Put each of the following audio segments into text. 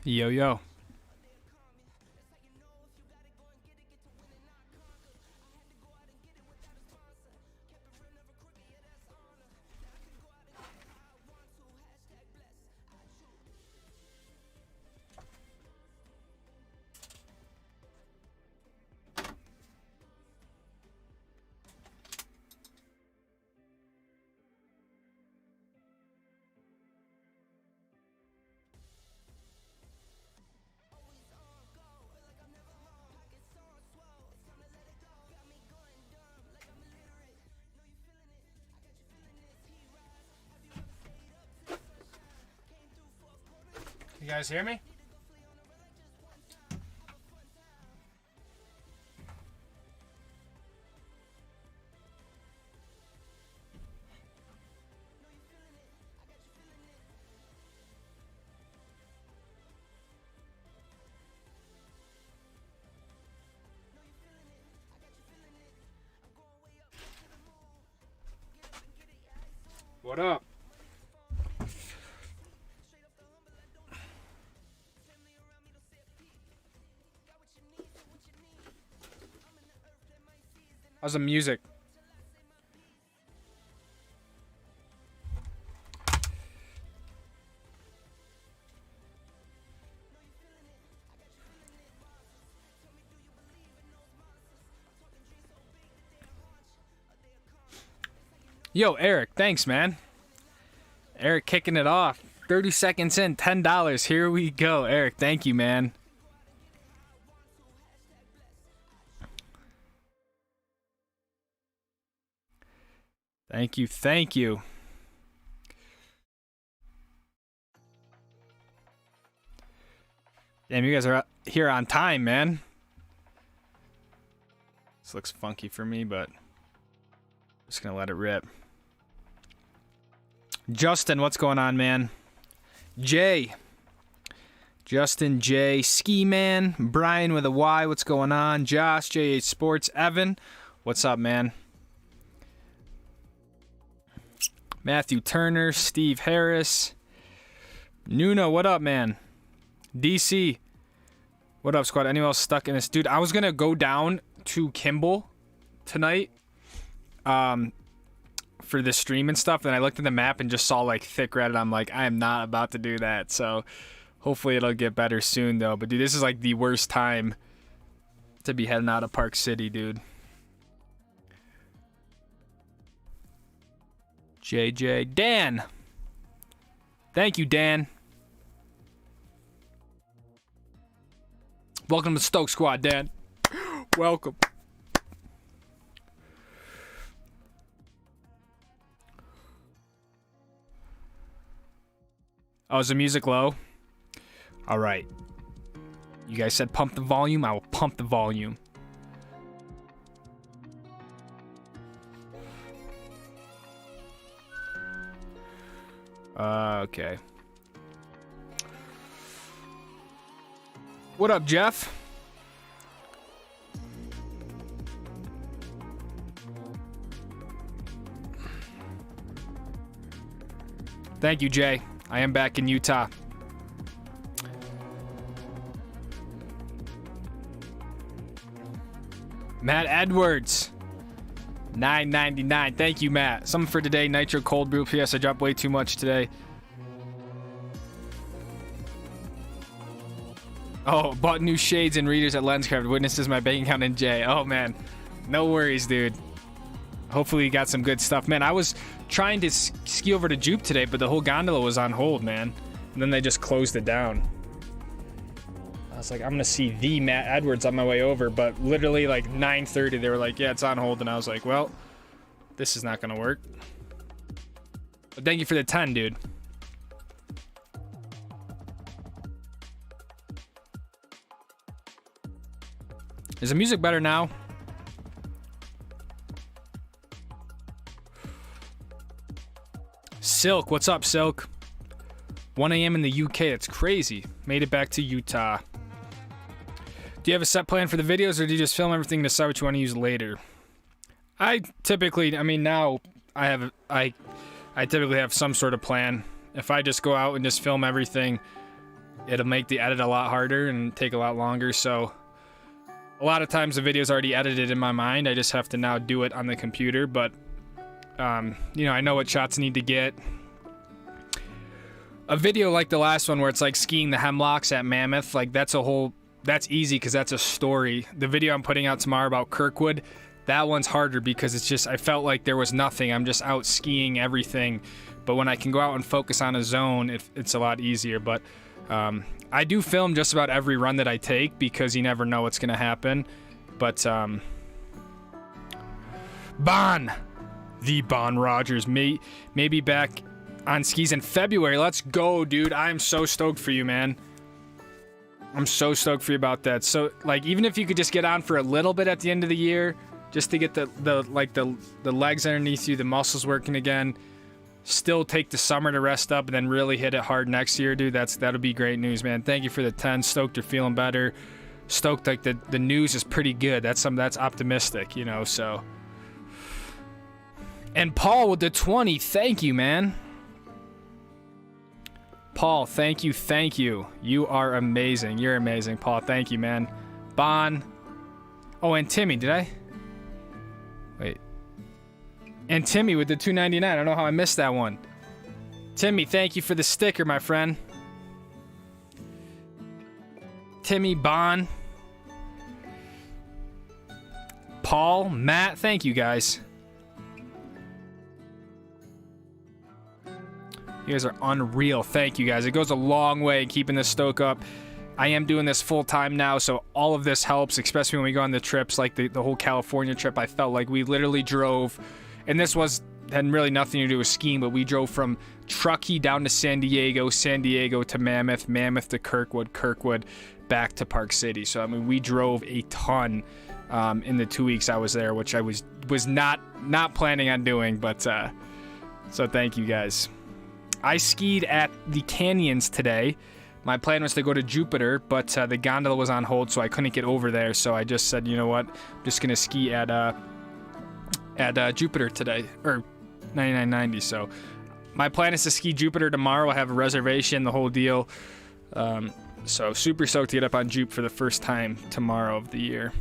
Yo, yo. You guys hear me? What up? How's the music? Yo, Eric, thanks, man. Eric kicking it off. 30 seconds in, $10. Here we go. Eric, thank you, man. Thank you, thank you. Damn, you guys are here on time, man. This looks funky for me, but I'm just gonna let it rip. Justin, what's going on, man? Jay. Justin J. Ski Man. Brian with a Y, what's going on? Josh, J8 Sports. Evan, what's up, man? Matthew Turner, Steve Harris. Nuno, what up, man? DC, what up, squad? Anyone else stuck in this? Dude, I was going to go down to Kimball tonight for the stream and stuff, and I looked at the map and just saw, like, thick red, and I'm like, I am not about to do that, so hopefully it'll get better soon, though. But, dude, this is, like, the worst time to be heading out of Park City, dude. JJ. Dan. Thank you, Dan. Welcome to Stoke Squad, Dan. Welcome. Oh, is the music low? All right. You guys said pump the volume. I will pump the volume. Okay. What up, Jeff? Thank you, Jay. I am back in Utah. Matt Edwards. $9.99. Thank you, Matt. Something for today. Nitro cold brew. P.S. I dropped way too much today. Oh, bought new shades and readers at Lenscraft. Witnesses my bank account in J. Oh, man. No worries, dude. Hopefully you got some good stuff. Man, I was trying to ski over to Jupe today, but the whole gondola was on hold, man. And then they just closed it down. I was like, I'm going to see the Matt Edwards on my way over, but literally like 9:30, they were like, yeah, it's on hold. And I was like, well, this is not going to work. But thank you for the 10, dude. Is the music better now? Silk, what's up, Silk? 1 a.m. in the UK, that's crazy. Made it back to Utah. Do you have a set plan for the videos, or do you just film everything and decide what you want to use later? I typically, I mean, now I typically have some sort of plan. If I just go out and just film everything, it'll make the edit a lot harder and take a lot longer. So a lot of times the video's already edited in my mind. I just have to now do it on the computer. But, you know, I know what shots need to get. A video like the last one where it's like skiing the hemlocks at Mammoth, like that's easy because that's a story. The video I'm putting out tomorrow about Kirkwood, that one's harder because it's just, I felt like there was nothing. I'm just out skiing everything. But when I can go out and focus on a zone, it's a lot easier. But I do film just about every run that I take because you never know what's going to happen. But the Bon Rogers may be back on skis in February. Let's go, dude. I am so stoked for you, man. I'm so stoked for you about that. So, like, even if you could just get on for a little bit at the end of the year, just to get the legs underneath you, the muscles working again, still take the summer to rest up, and then really hit it hard next year, dude. That'll be great news, man. Thank you for the 10. Stoked you're feeling better. Stoked, like, the news is pretty good. That's optimistic, you know, so. And Paul with the 20. Thank you, man. Paul, thank you. You are amazing. You're amazing, Paul. Thank you, man. Bon. Oh, and Timmy, did I? Wait. And Timmy with the $2.99. I don't know how I missed that one. Timmy, thank you for the sticker, my friend. Timmy, Bon. Paul, Matt, thank you guys. You guys are unreal. Thank you guys. It goes a long way in keeping this Stoke up. I am doing this full time now, so all of this helps, especially when we go on the trips, like the whole California trip. I felt like we literally drove, and this had really nothing to do with skiing, but we drove from Truckee down to San Diego to Mammoth, Mammoth to Kirkwood back to Park City. So I mean, we drove a ton in the 2 weeks I was there, which I was not planning on doing, but so thank you guys. I skied at the canyons today. My plan was to go to Jupiter, but the gondola was on hold, so I couldn't get over there. So I just said, you know what? I'm just gonna ski at Jupiter today, or 99.90. So my plan is to ski Jupiter tomorrow. I have a reservation, the whole deal. So super stoked to get up on Jupe for the first time tomorrow of the year.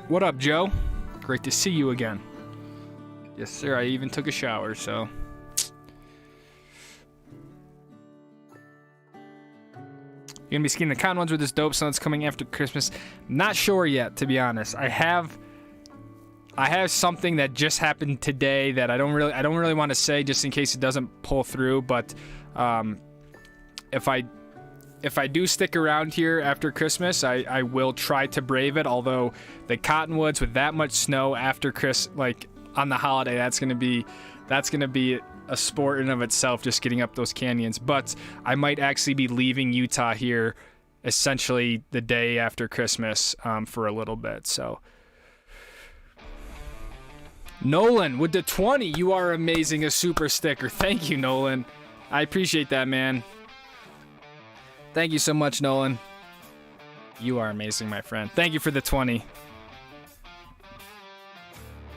What up, Joe? Great to see you again. Yes, sir. I even took a shower, so. You're gonna be skiing the Cottonwoods with this dope snow that's coming after Christmas. Not sure yet, to be honest. I have something that just happened today that I don't really want to say, just in case it doesn't pull through. But if I do stick around here after Christmas, I will try to brave it. Although the Cottonwoods with that much snow after like on the holiday, that's gonna be a sport in of itself, just getting up those canyons. But I might actually be leaving Utah here essentially the day after Christmas for a little bit. So Nolan with the 20, you are amazing, a super sticker. Thank you, Nolan. I appreciate that, man. Thank you so much, Nolan. You are amazing, my friend. Thank you for the 20.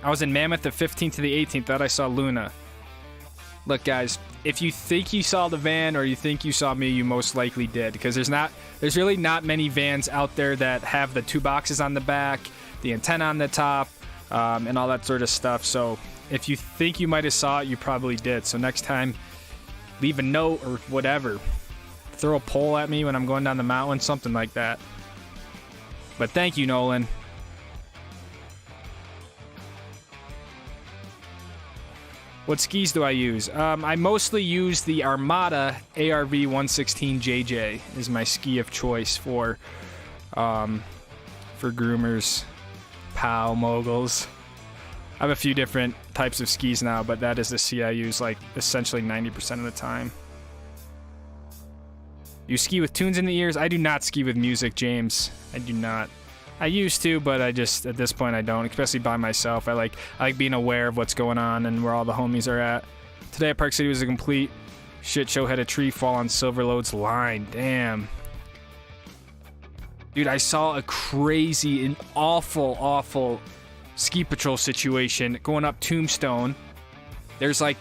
I was in Mammoth the 15th to the 18th. Thought I saw Luna. Look, guys, if you think you saw the van or you think you saw me, you most likely did. Because there's really not many vans out there that have the 2 boxes on the back, the antenna on the top, and all that sort of stuff. So if you think you might have saw it, you probably did. So next time, leave a note or whatever. Throw a pole at me when I'm going down the mountain, something like that. But thank you, Nolan. What skis do I use? I mostly use the Armada ARV 116JJ is my ski of choice for groomers, POW, moguls. I have a few different types of skis now, but that is the ski I use like essentially 90% of the time. You ski with tunes in the ears? I do not ski with music, James. I do not. I used to, but I just, at this point, I don't, especially by myself. I like being aware of what's going on and where all the homies are at. Today at Park City was a complete shit show. Had a tree fall on Silverlode's line. Damn. Dude, I saw a crazy and awful ski patrol situation going up Tombstone. There's like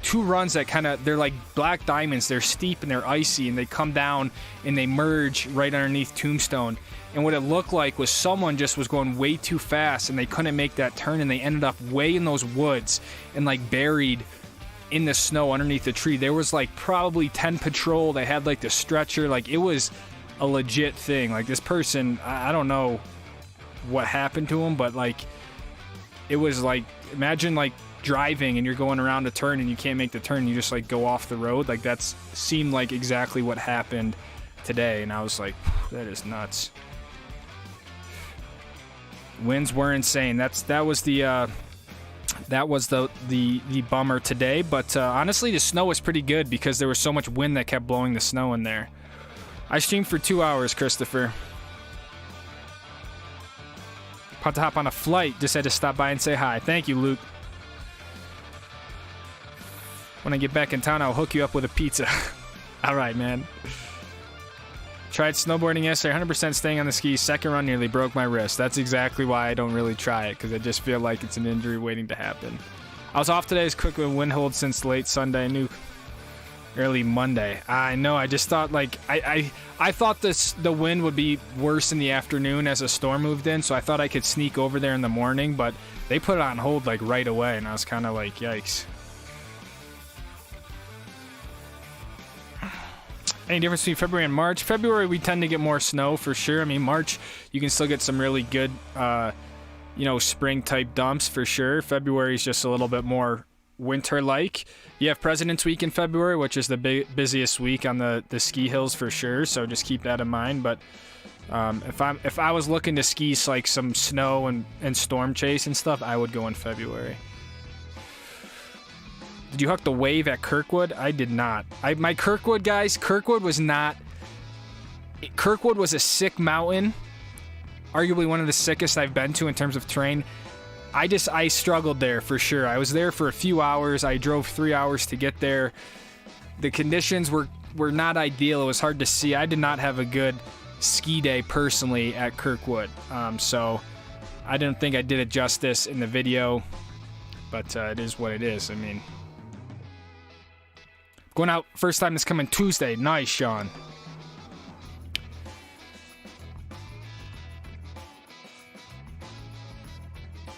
two runs that they're like black diamonds. They're steep and they're icy, and they come down and they merge right underneath Tombstone. And what it looked like was someone just was going way too fast and they couldn't make that turn, and they ended up way in those woods and like buried in the snow underneath the tree. There was like probably 10 patrol. They had like the stretcher. Like, it was a legit thing. Like, this person, I don't know what happened to him, but like, it was like, imagine like driving and you're going around a turn and you can't make the turn, and you just like go off the road. Like, that seemed like exactly what happened today, and I was like, that is nuts. Winds were insane. That was the bummer today, but honestly the snow was pretty good because there was so much wind that kept blowing the snow in there. I streamed for 2 hours, Christopher. About to hop on a flight, just had to stop by and say hi. Thank you, Luke. When I get back in town, I'll hook you up with a pizza. All right, man. Tried snowboarding yesterday, 100% staying on the skis. Second run nearly broke my wrist. That's exactly why I don't really try it, because I just feel like it's an injury waiting to happen. I was off today as quick with wind hold since late Sunday. I knew early Monday. I know, I just thought like, I thought the wind would be worse in the afternoon as a storm moved in, so I thought I could sneak over there in the morning, but they put it on hold like right away, and I was kind of like, yikes. Any difference between February and March? February, we tend to get more snow for sure. I mean, March, you can still get some really good, spring type dumps for sure. February is just a little bit more winter-like. You have President's Week in February, which is the busiest week on the ski hills for sure. So just keep that in mind. But if I was looking to ski like some snow and storm chase and stuff, I would go in February. Did you hook the wave at Kirkwood? I did not. My Kirkwood, guys, Kirkwood was a sick mountain. Arguably one of the sickest I've been to in terms of terrain. I struggled there for sure. I was there for a few hours. I drove 3 hours to get there. The conditions were not ideal. It was hard to see. I did not have a good ski day personally at Kirkwood. So I didn't think I did it justice in the video, but it is what it is. I mean, going out first time this coming Tuesday. Nice, Sean.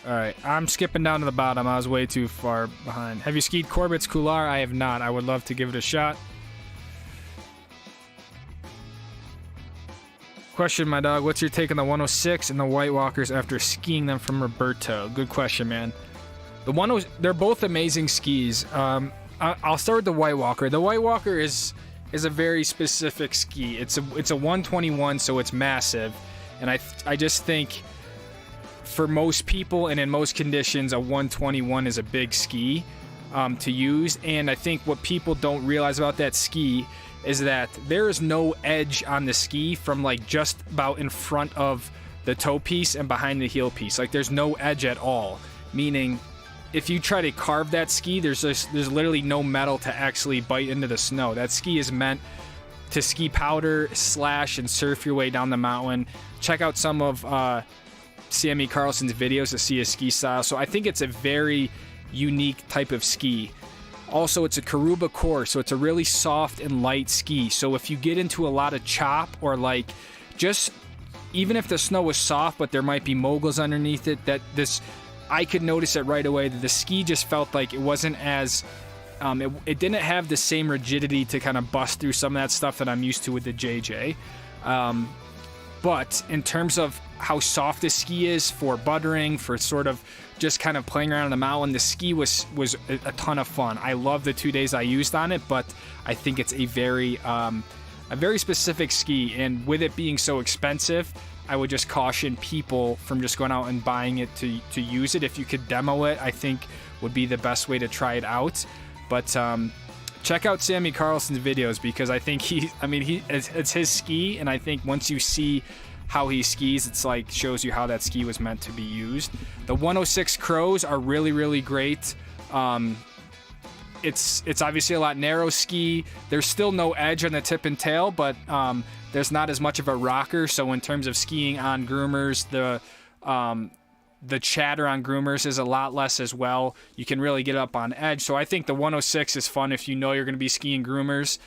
All right, I'm skipping down to the bottom. I was way too far behind. Have you skied Corbett's Couloir? I have not. I would love to give it a shot. Question, my dog. What's your take on the 106 and the White Walkers after skiing them from Roberto? Good question, man. They're both amazing skis. I'll start with the White Walker. The White Walker is a very specific ski. It's a 121, so it's massive, and I just think for most people and in most conditions, a 121 is a big ski to use. And I think what people don't realize about that ski is that there is no edge on the ski from like just about in front of the toe piece and behind the heel piece. Like there's no edge at all, meaning if you try to carve that ski, there's literally no metal to actually bite into the snow. That ski is meant to ski powder, slash, and surf your way down the mountain. Check out some of Sammy Carlson's videos to see his ski style. So I think it's a very unique type of ski. Also, it's a Karuba core, so it's a really soft and light ski. So if you get into a lot of chop or like just even if the snow was soft, but there might be moguls underneath it, I could notice it right away that the ski just felt like it wasn't as it didn't have the same rigidity to kind of bust through some of that stuff that I'm used to with the JJ. But in terms of how soft the ski is for buttering, for sort of just kind of playing around in the mountain, the ski was a ton of fun. I love the 2 days I used on it, but I think it's a very specific ski, and with it being so expensive, I would just caution people from just going out and buying it to use it. If you could demo it, I think would be the best way to try it out. But check out Sammy Carlson's videos, because I think it's his ski, and I think once you see how he skis, it's like shows you how that ski was meant to be used. The 106 Crows are really, really great. It's obviously a lot narrow ski. There's still no edge on the tip and tail, but there's not as much of a rocker. So in terms of skiing on groomers, the chatter on groomers is a lot less as well. You can really get up on edge. So I think the 106 is fun if you know you're going to be skiing groomers.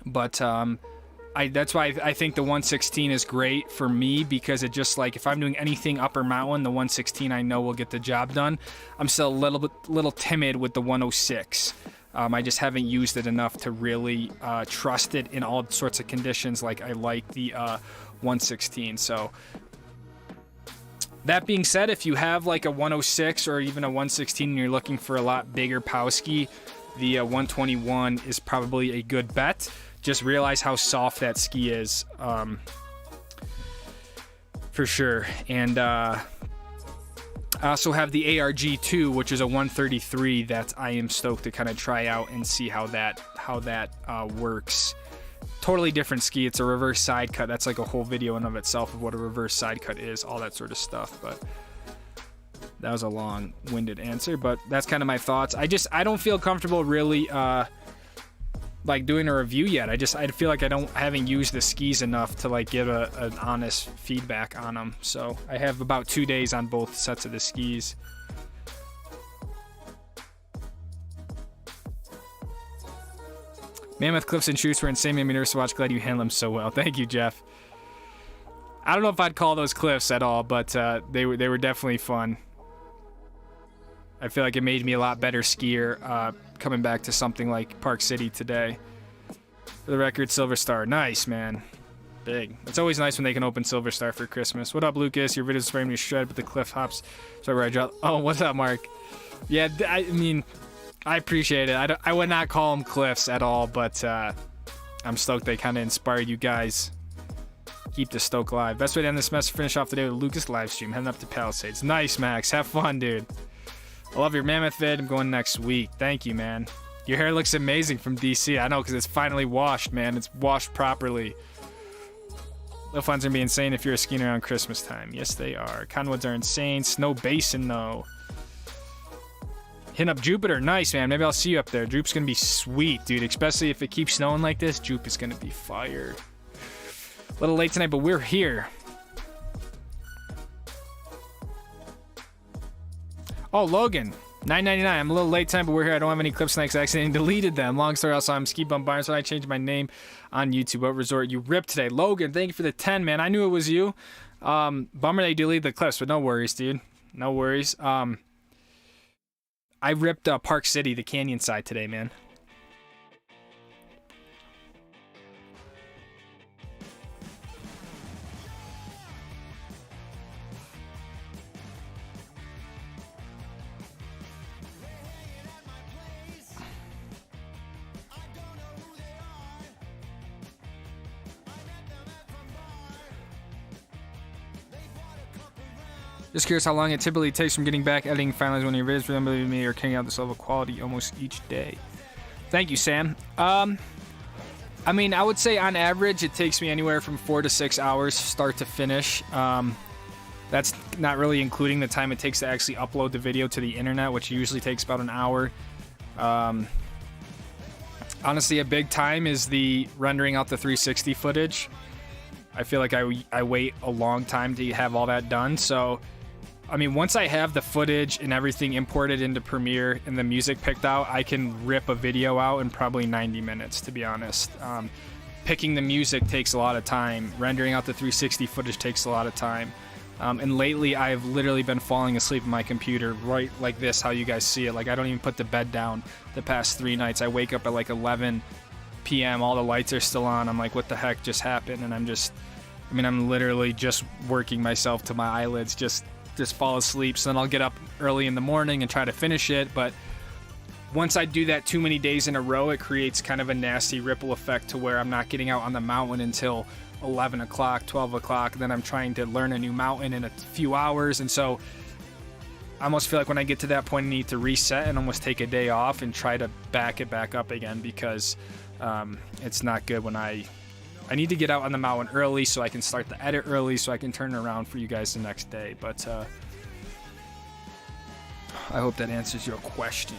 That's why I think the 116 is great for me, because it just, like, if I'm doing anything upper mountain, the 116 I know will get the job done. I'm still a little timid with the 106. I just haven't used it enough to really trust it in all sorts of conditions like I like the 116. So that being said, if you have like a 106 or even a 116 and you're looking for a lot bigger pow ski, the 121 is probably a good bet. Just realize how soft that ski is, for sure. And I also have the ARG2, which is a 133 that I am stoked to kind of try out and see how that works. Totally different ski. It's a reverse side cut. That's like a whole video in of itself of what a reverse side cut is, all that sort of stuff. But that was a long-winded answer, but that's kind of my thoughts. I don't feel comfortable really like doing a review yet. I feel like I haven't used the skis enough to like give an honest feedback on them. So I have about 2 days on both sets of the skis. Mammoth Cliffs and Shoots were insane. Made me nervous to watch. Glad you handle them so well. Thank you, Jeff. I don't know if I'd call those cliffs at all, but they were definitely fun. I feel like it made me a lot better skier coming back to something like Park City today. For the record, Silver Star. Nice, man. Big. It's always nice when they can open Silver Star for Christmas. What up, Lucas? Your video's spraying me to shred, but the cliff hops. Sorry where I dropped. Oh, what's up, Mark? Yeah, I mean, I appreciate it. I would not call them cliffs at all, but I'm stoked they kind of inspired you guys. Keep the Stoke alive. Best way to end this semester, finish off the day with a Lucas live stream. Heading up to Palisades. Nice, Max. Have fun, dude. I love your Mammoth vid. I'm going next week. Thank you, man. Your hair looks amazing from DC. I know, because it's finally washed, man. It's washed properly. The funds are going to be insane if you're skiing around Christmas time. Yes, they are. Conwoods are insane. Snow Basin, though. Hitting up Jupiter. Nice, man. Maybe I'll see you up there. Droop's going to be sweet, dude. Especially if it keeps snowing like this. Droop is going to be fire. A little late tonight, but we're here. Oh, Logan, $9.99. I'm a little late time, but we're here. I don't have any clip snakes. I accidentally deleted them. Long story. Also, I'm Ski Bum Barnes, so I changed my name on YouTube. What resort you ripped today? Logan, thank you for the 10, man. I knew it was you. Bummer they deleted the clips, but no worries, dude. No worries. I ripped Park City, the canyon side today, man. Just curious how long it typically takes from getting back, editing, finalizing when your videos for them to me or carrying out this level of quality almost each day. Thank you, Sam. I mean, I would say on average it takes me anywhere from 4 to 6 hours start to finish. That's not really including the time it takes to actually upload the video to the internet, which usually takes about an hour. Honestly, a big time is the rendering out the 360 footage. I feel like I wait a long time to have all that done. So, I mean, once I have the footage and everything imported into Premiere and the music picked out, I can rip a video out in probably 90 minutes, to be honest. Picking the music takes a lot of time. Rendering out the 360 footage takes a lot of time. And lately, I've literally been falling asleep on my computer right like this, how you guys see it. Like, I don't even put the bed down the past 3 nights. I wake up at like 11 p.m. All the lights are still on. I'm like, what the heck just happened? And I'm literally just working myself to my eyelids, just fall asleep. So then I'll get up early in the morning and try to finish it. But once I do that too many days in a row, it creates kind of a nasty ripple effect to where I'm not getting out on the mountain until 11 o'clock, 12 o'clock. And then I'm trying to learn a new mountain in a few hours. And so I almost feel like when I get to that point, I need to reset and almost take a day off and try to back it back up again, because it's not good when I need to get out on the mountain early so I can start the edit early so I can turn it around for you guys the next day. But I hope that answers your question.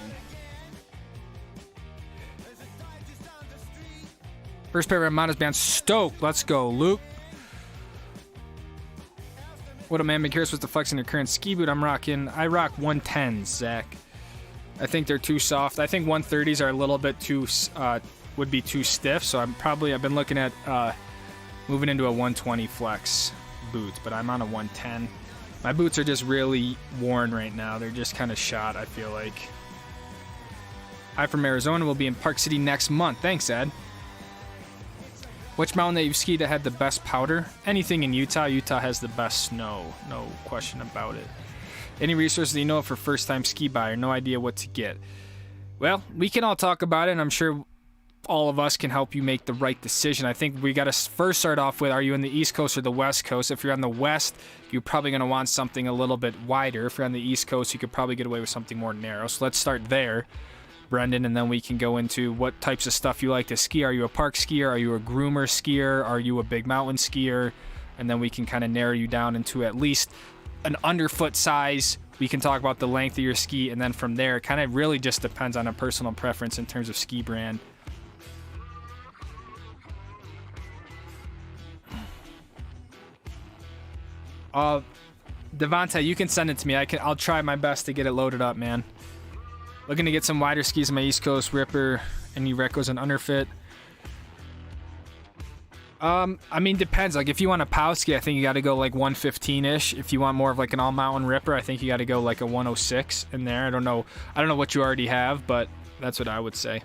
First pair of Mountains band Stoke. Let's go, Luke. What a man, be curious what's the flex in your current ski boot I'm rocking. I rock 110s, Zach. I think they're too soft. I think 130s are a little bit too, would be too stiff. So I've been looking at moving into a 120 flex boot, but I'm on a 110. My boots are just really worn right now. They're just kind of shot, I feel like. I'm from Arizona. We'll be in Park City next month. Thanks, Ed. Which mountain that you've skied that had the best powder? Anything in Utah. Utah has the best snow. No question about it. Any resources that you know of for first-time ski buyer? No idea what to get. Well, we can all talk about it, and I'm sure all of us can help you make the right decision. I think we got to first start off with, are you on the East Coast or the West Coast? If you're on the West, you're probably going to want something a little bit wider. If you're on the East Coast, you could probably get away with something more narrow. So let's start there, Brendan, and then we can go into what types of stuff you like to ski. Are you a park skier? Are you a groomer skier? Are you a big mountain skier? And then we can kind of narrow you down into at least an underfoot size. We can talk about the length of your ski, and then from there, it kind of really just depends on a personal preference in terms of ski brand. Devontae, you can send it to me. I'll try my best to get it loaded up, man. Looking to get some wider skis on my East Coast. Ripper, any recos and underfit? I mean, depends. Like, if you want a POW ski, I think you got to go like 115-ish. If you want more of like an all-mountain Ripper, I think you got to go like a 106 in there. I don't know what you already have, but that's what I would say.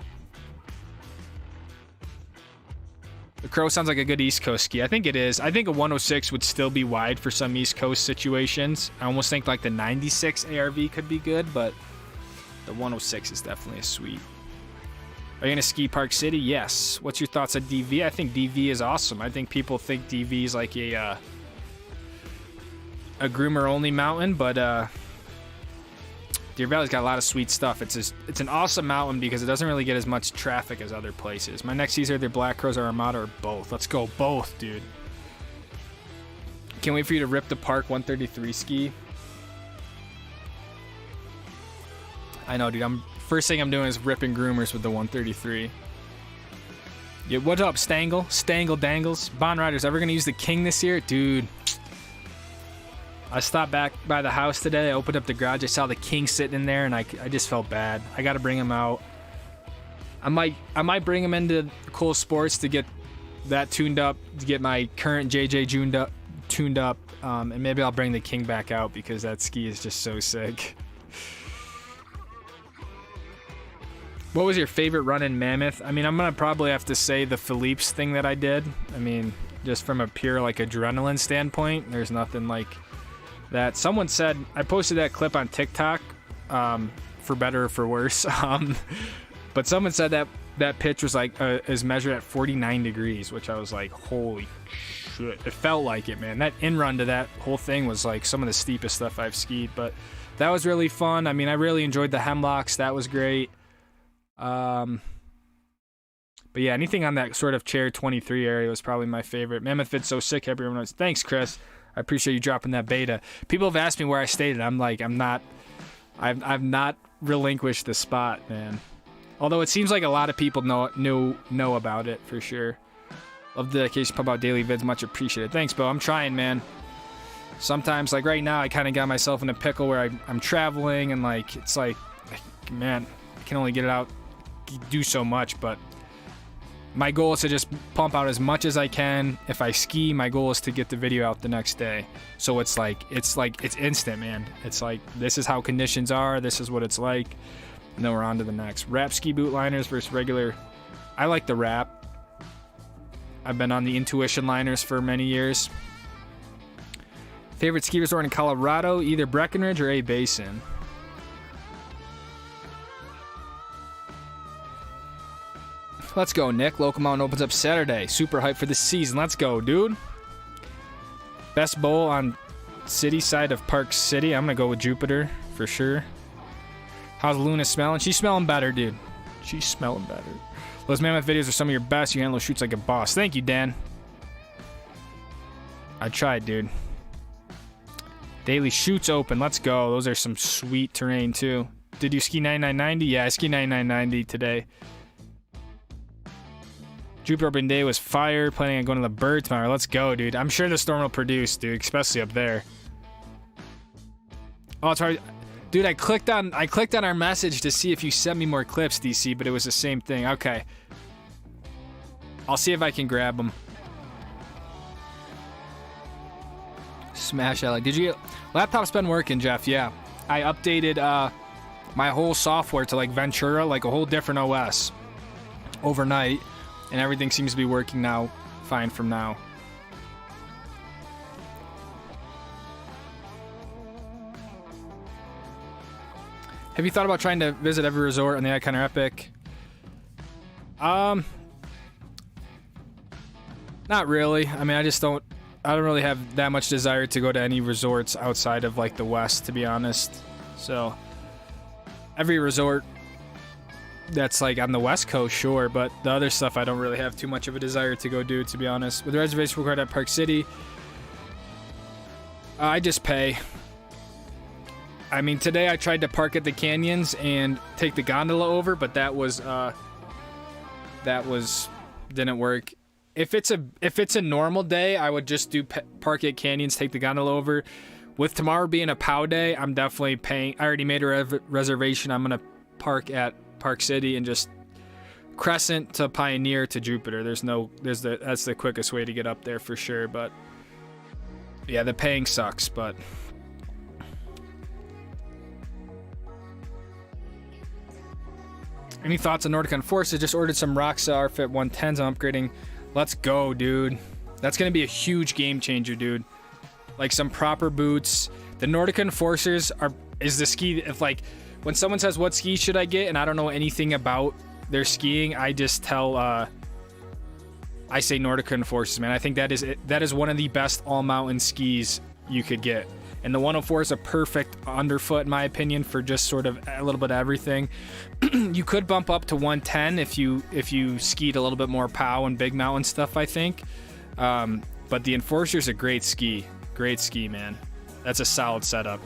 The Crow sounds like a good East Coast ski. I think it is. I think a 106 would still be wide for some East Coast situations. I almost think like the 96 ARV could be good, but the 106 is definitely a sweet. Are you going to ski Park City? Yes. What's your thoughts on DV? I think DV is awesome. I think people think DV is like a groomer-only mountain, but Deer Valley's got a lot of sweet stuff. It's an awesome mountain because it doesn't really get as much traffic as other places. My next skis are either Black Crows or Armada or both. Let's go both, dude. Can't wait for you to rip the Park 133 ski. I know, dude. First thing I'm doing is ripping groomers with the 133. Yeah, what's up, Stangle? Stangle Dangles. Bond Riders, ever gonna use the King this year? Dude. I stopped back by the house today. I opened up the garage. I saw the King sitting in there, and I just felt bad. I gotta bring him out. I might bring him into Cool Sports to get that tuned up, to get my current JJ tuned up, and maybe I'll bring the King back out because that ski is just so sick. What was your favorite run in Mammoth? I mean, I'm going to probably have to say the Philippe's thing that I did. I mean, just from a pure, like, adrenaline standpoint, there's nothing like that. Someone said, I posted that clip on TikTok, for better or for worse, but someone said that pitch was, like, is measured at 49 degrees, which I was like, holy shit. It felt like it, man. That in-run to that whole thing was, like, some of the steepest stuff I've skied, but that was really fun. I mean, I really enjoyed the Hemlocks. That was great. But yeah, anything on that sort of chair 23 area was probably my favorite. Mammoth Fit's so sick. Everyone knows. Thanks, Chris. I appreciate you dropping that beta. People have asked me where I stayed, and I'm like, I've not relinquished the spot, man. Although it seems like a lot of people know about it for sure. Love the dedication, pump out daily vids, much appreciated. Thanks, Bo. I'm trying, man. Sometimes, like right now, I kind of got myself in a pickle where I'm traveling, and like it's like, man, I can only get it out. Do so much, but my goal is to just pump out as much as I can. If I ski, my goal is to get the video out the next day. So it's instant, man. It's like, this is how conditions are, this is what it's like, and then we're on to the next. Wrap ski boot liners versus regular. I like the wrap. I've been on the Intuition liners for many years. Favorite ski resort in Colorado, either Breckenridge or A Basin. Let's go, Nick. Local Mountain opens up Saturday. Super hyped for the season. Let's go, dude. Best bowl on city side of Park City. I'm going to go with Jupiter for sure. How's Luna smelling? She's smelling better, dude. She's smelling better. Those Mammoth videos are some of your best. You handle shoots like a boss. Thank you, Dan. I tried, dude. Daily shoots open. Let's go. Those are some sweet terrain, too. Did you ski 9990? Yeah, I ski 9990 today. Jupiter opening day was fire. Planning on going to the bird tomorrow. Let's go, dude. I'm sure the storm will produce, dude, especially up there. Oh, it's hard. Dude, I clicked on our message to see if you sent me more clips, DC, but it was the same thing. Okay. I'll see if I can grab them. Smash Alex. Did you get... Laptop's been working, Jeff, yeah. I updated my whole software to like Ventura, like a whole different OS overnight, and everything seems to be working now fine from now. Have you thought about trying to visit every resort on the Icon or Epic? Not really. I mean, I don't really have that much desire to go to any resorts outside of like the West, to be honest. So every resort that's like on the West Coast, sure, but the other stuff I don't really have too much of a desire to go do, to be honest. With the reservation required at Park City, I just pay. I mean, today I tried to park at the canyons and take the gondola over, but that didn't work. If it's a normal day, I would just do park at canyons, take the gondola over. With tomorrow being a POW day, I'm definitely paying. I already made a reservation. I'm gonna park at Park City and just Crescent to Pioneer to Jupiter. That's the quickest way to get up there for sure. But yeah, the paying sucks, but. Any thoughts on Nordic Forces? Just ordered some Roxa RFit 110s. I'm upgrading. Let's go, dude. That's going to be a huge game changer, dude. Like some proper boots. The Nordic Enforcers is the ski. If like when someone says what ski should I get and I don't know anything about their skiing, I just tell I say Nordic Enforcers, man. I think that is one of the best all mountain skis you could get. And the 104 is a perfect underfoot, in my opinion, for just sort of a little bit of everything. You could bump up to 110 if you skied a little bit more POW and big mountain stuff, I think. But the Enforcer's a great ski. Great ski, man. That's a solid setup.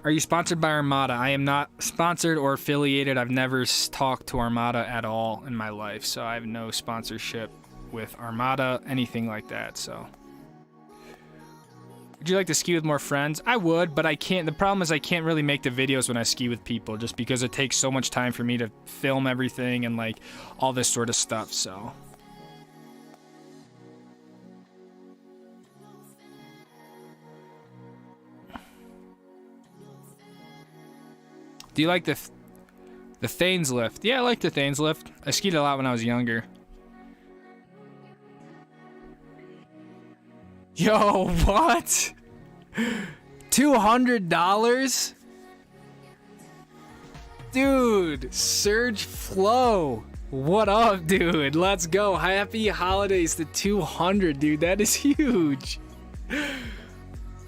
Are you sponsored by Armada? I am not sponsored or affiliated. I've never talked to Armada at all in my life, so I have no sponsorship with Armada, anything like that. So, would you like to ski with more friends? I would, but I can't. The problem is I can't really make the videos when I ski with people, just because it takes so much time for me to film everything and like all this sort of stuff. So. Do you like the Thanes lift? Yeah, I like the Thanes lift. I skied a lot when I was younger. Yo, what? $200? Dude, Surge Flow. What up, dude? Let's go. Happy holidays to 200, dude. That is huge.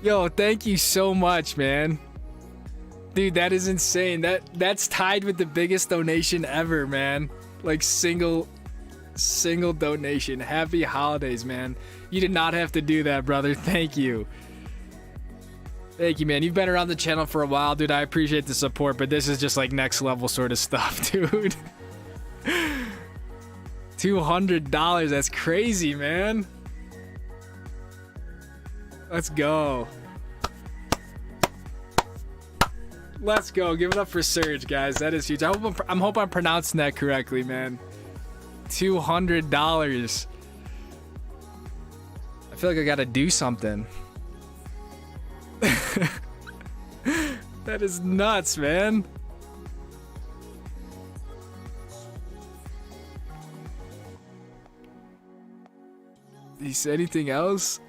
Yo, thank you so much, man. Dude, that is insane. That's tied with the biggest donation ever, man. Like single donation. Happy holidays, man. You did not have to do that, brother. Thank you. Thank you, man. You've been around the channel for a while, dude. I appreciate the support, but this is just like next level sort of stuff, dude. $200. That's crazy, man. Let's go. Let's go. Give it up for Surge, guys. That is huge. I hope I'm pronouncing that correctly, man. $200. I feel like I gotta do something. That is nuts, man. Did he say anything else?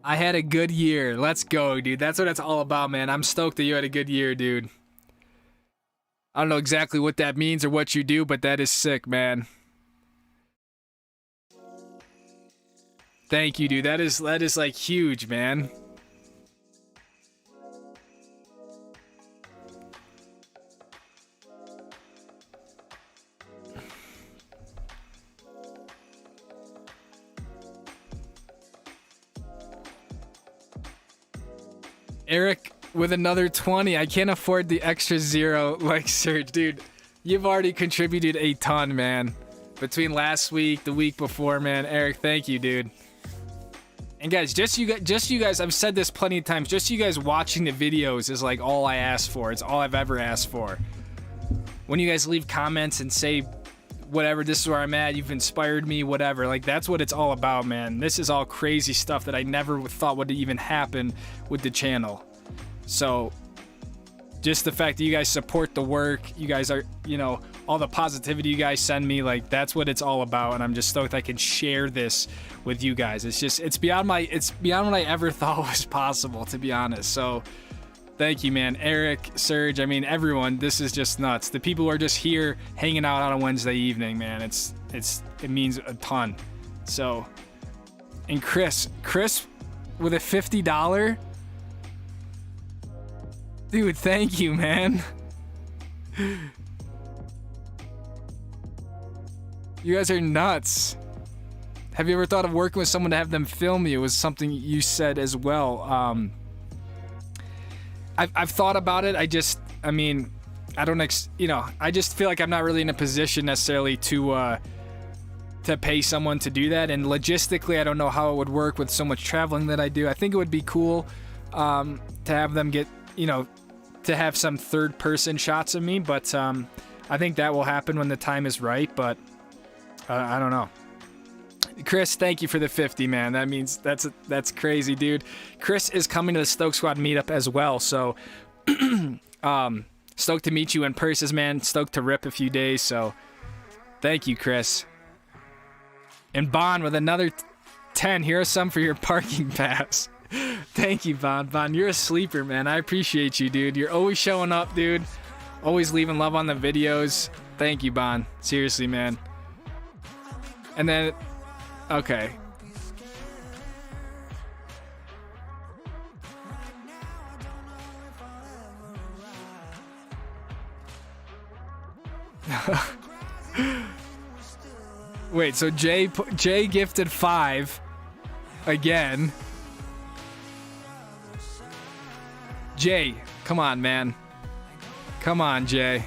I had a good year. Let's go, dude. That's what it's all about, man. I'm stoked that you had a good year, dude. I don't know exactly what that means or what you do, but that is sick, man. Thank you, dude. That is like huge, man. Eric with another 20. I can't afford the extra 0 like Serge. Dude, you've already contributed a ton, man. Between last week, the week before, man. Eric, thank you, dude. And guys, just you guys, I've said this plenty of times, just you guys watching the videos is like all I ask for. It's all I've ever asked for. When you guys leave comments and say whatever, this is where I'm at, you've inspired me, whatever, like that's what it's all about, man. This is all crazy stuff that I never thought would even happen with the channel. So just the fact that you guys support the work, you guys are, you know, all the positivity you guys send me, like that's what it's all about. And I'm just stoked I can share this with you guys. It's beyond what I ever thought was possible, to be honest. So thank you, man. Eric, Serge, I mean, everyone, this is just nuts. The people who are just here hanging out on a Wednesday evening, man, it means a ton. So, and Chris with a $50, dude, thank you, man. You guys are nuts. Have you ever thought of working with someone to have them film you? It was something you said as well. I've thought about it. I just feel like I'm not really in a position necessarily to pay someone to do that. And logistically, I don't know how it would work with so much traveling that I do. I think it would be cool to have them get, to have some third person shots of me. But I think that will happen when the time is right. But I don't know. Chris, thank you for the 50, man. That means that's crazy, dude. Chris is coming to the Stoke Squad meetup as well, so stoked to meet you in person, man. Stoked to rip a few days, so thank you, Chris. And Bon with another 10. Here are some for your parking pass. Thank you, Bon. Bon, you're a sleeper, man. I appreciate you, dude. You're always showing up, dude. Always leaving love on the videos. Thank you, Bon. Seriously, man. And then, okay. Wait, so Jay gifted 5 again. Jay, come on, man. Come on, Jay.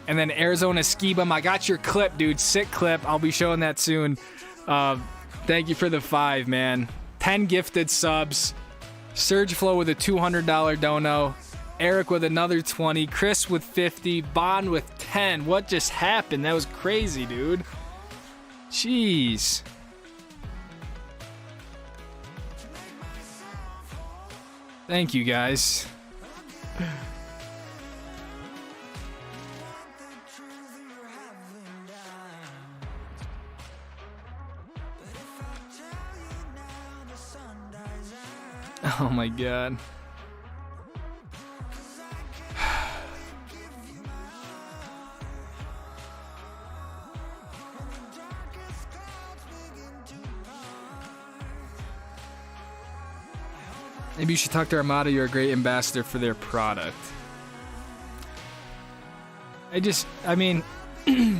And then Arizona Ski Bum, I got your clip, dude. Sick clip. I'll be showing that soon. Thank you for the 5, man. 10 gifted subs. Surge Flow with a $200 dono. Eric with another 20. Chris with 50. Bond with 10. What just happened? That was crazy, dude. Jeez. Thank you, guys. Oh my god. Maybe you should talk to Armada. You're a great ambassador for their product. I mean, you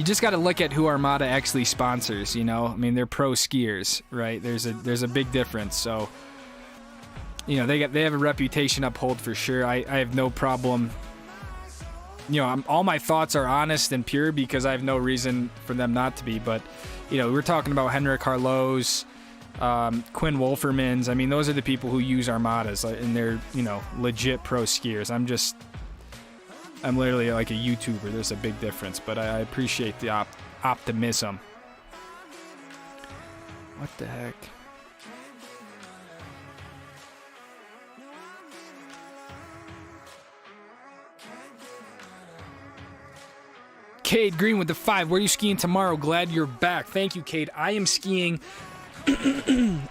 just got to look at who Armada actually sponsors, you know? I mean, they're pro skiers, right? There's a big difference. So, you know, they have a reputation uphold for sure. I have no problem. You know, all my thoughts are honest and pure because I have no reason for them not to be. But, you know, we're talking about Henrik Harlow's, Quinn Wolferman's. I mean, those are the people who use Armadas, and they're, you know, legit pro skiers. I'm literally like a YouTuber. There's a big difference, but I appreciate the optimism. What the heck? Cade Green with the 5. Where are you skiing tomorrow? Glad you're back. Thank you, Cade. I am skiing.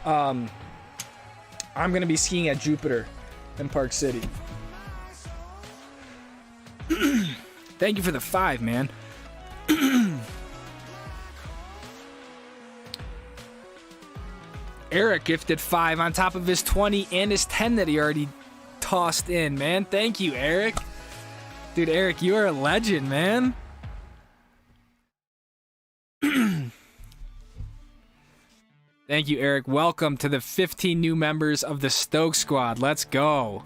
I'm gonna be skiing at Jupiter in Park City. Thank you for the 5, man. Eric gifted 5 on top of his 20 and his 10 that he already tossed in, man. Thank you, Eric. Dude, Eric, you are a legend, man. Thank you, Eric. Welcome to the 15 new members of the Stoke Squad. Let's go.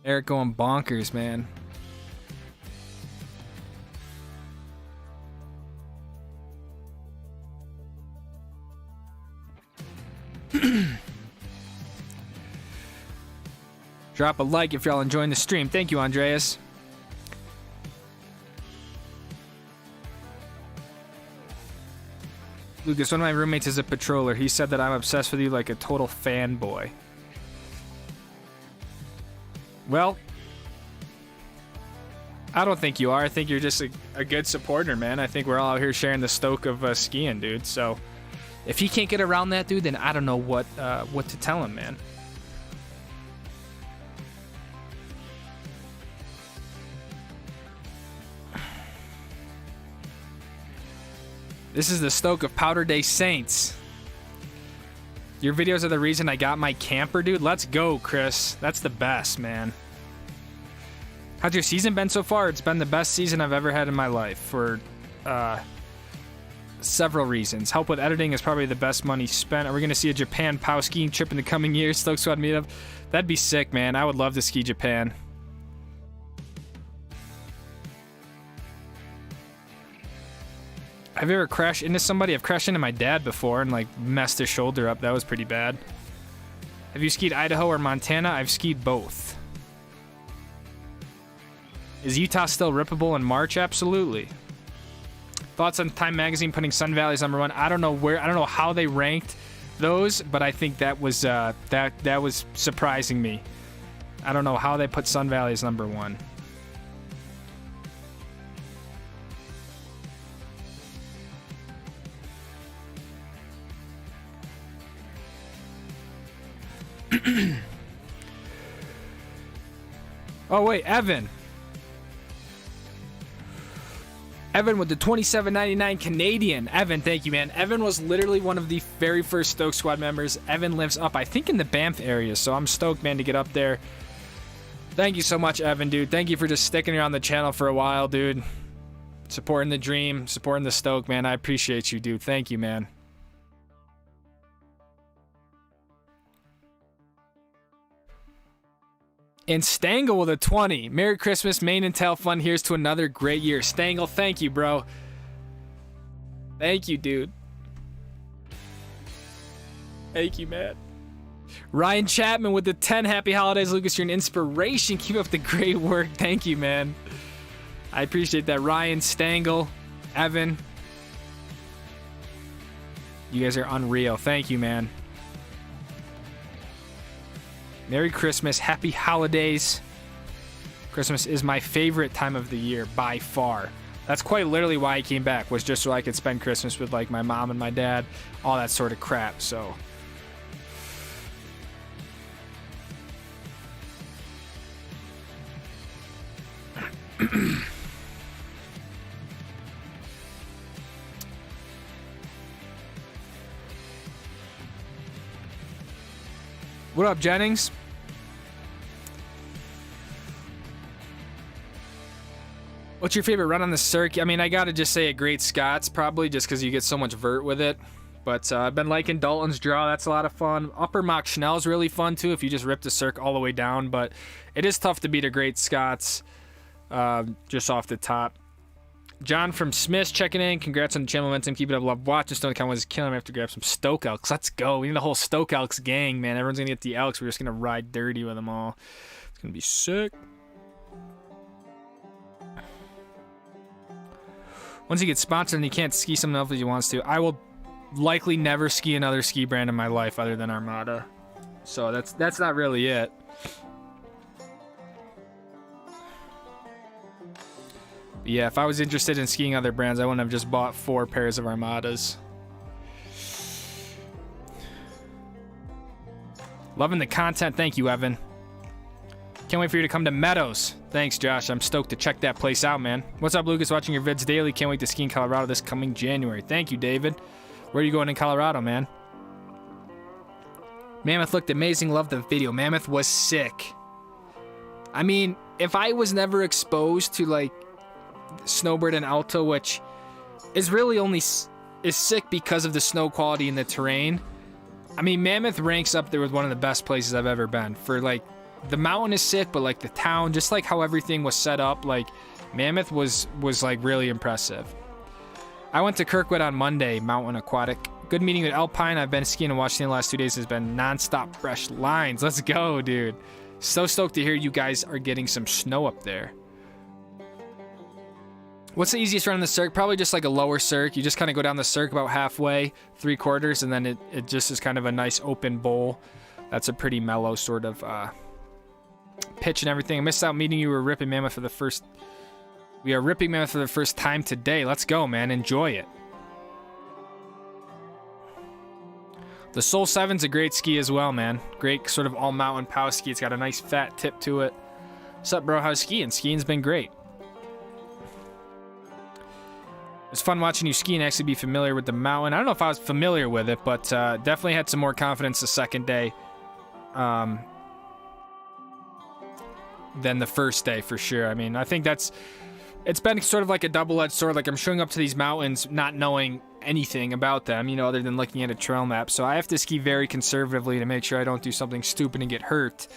Eric going bonkers, man. Drop a like if y'all enjoying the stream. Thank you, Andreas. Lucas, one of my roommates is a patroller. He said that I'm obsessed with you like a total fanboy. Well, I don't think you are. I think you're just a good supporter, man. I think we're all out here sharing the stoke of skiing, dude. So if he can't get around that, dude, then I don't know what to tell him, man. This is the Stoke of Powder Day Saints. Your videos are the reason I got my camper, dude. Let's go, Chris. That's the best, man. How's your season been so far? It's been the best season I've ever had in my life for several reasons. Help with editing is probably the best money spent. Are we going to see a Japan POW skiing trip in the coming years? Stoke Squad meetup? That'd be sick, man. I would love to ski Japan. Have you ever crashed into somebody? I've crashed into my dad before and like messed his shoulder up. That was pretty bad. Have you skied Idaho or Montana? I've skied both. Is Utah still rippable in March? Absolutely. Thoughts on Time Magazine putting Sun Valley as #1? I don't know how they ranked those, but I think that was that was surprising me. I don't know how they put Sun Valley as #1. Oh wait, Evan with the $27.99 Canadian. Evan, thank you, man. Evan was literally one of the very first Stoke Squad members. Evan lives up, I think, in the Banff area, so I'm stoked, man, to get up there. Thank you so much, Evan, dude. Thank you for just sticking around the channel for a while, dude. Supporting the dream, supporting the Stoke, man. I appreciate you, dude. Thank you, man. And Stangle with a 20. Merry Christmas, Mane and Tail Fun. Here's to another great year. Stangle, thank you, bro. Thank you, dude. Thank you, man. Ryan Chapman with the 10. Happy holidays, Lucas. You're an inspiration. Keep up the great work. Thank you, man. I appreciate that. Ryan, Stangle, Evan. You guys are unreal. Thank you, man. Merry Christmas, happy holidays. Christmas is my favorite time of the year by far. That's quite literally why I came back, was just so I could spend Christmas with like my mom and my dad, all that sort of crap. So what up, Jennings? What's your favorite run on the circuit? I mean, I gotta just say a Great Scots, probably, just because you get so much vert with it. But I've been liking Dalton's Draw. That's a lot of fun. Upper Mach Schnell's really fun, too, if you just rip the circ all the way down. But it is tough to beat a Great Scots just off the top. John from Smith's checking in. Congrats on the channel momentum. Keep it up. Love watching. Stone Count was killing him. I have to grab some Stoke Elks. Let's go. We need a whole Stoke Elks gang, man. Everyone's going to get the Elks. We're just going to ride dirty with them all. It's going to be sick. Once he gets sponsored and he can't ski something else that he wants to, I will likely never ski another ski brand in my life other than Armada. So that's not really it. But yeah, if I was interested in skiing other brands, I wouldn't have just bought 4 pairs of Armadas. Loving the content. Thank you, Evan. Can't wait for you to come to Meadows. Thanks, Josh. I'm stoked to check that place out, man. What's up, Lucas? Watching your vids daily. Can't wait to ski in Colorado this coming January. Thank you, David. Where are you going in Colorado, man? Mammoth looked amazing. Loved the video. Mammoth was sick. I mean, if I was never exposed to, like, Snowbird and Alto, which is really only is sick because of the snow quality and the terrain. I mean, Mammoth ranks up there with one of the best places I've ever been. For like, the mountain is sick, but like the town, just like how everything was set up, like Mammoth was like really impressive. I went to Kirkwood on Monday, Mountain Aquatic. Good meeting with Alpine. I've been skiing in Washington the last 2 days. Has been non-stop fresh lines. Let's go, dude. So stoked to hear you guys are getting some snow up there. What's the easiest run on the cirque? Probably just like a lower cirque. You just kind of go down the cirque about halfway, 3/4, and then it just is kind of a nice open bowl. That's a pretty mellow sort of pitch and everything. I missed out meeting you. We are ripping Mammoth for the first time today. Let's go, man. Enjoy it. The Soul 7's a great ski as well, man. Great sort of all-mountain power ski. It's got a nice fat tip to it. What's up, bro? How's skiing? Skiing's been great. It's fun watching you ski and actually be familiar with the mountain. I don't know if I was familiar with it, but definitely had some more confidence the second day than the first day, for sure. I mean, I think it's been sort of like a double-edged sword. Like, I'm showing up to these mountains not knowing anything about them, you know, other than looking at a trail map. So I have to ski very conservatively to make sure I don't do something stupid and get hurt.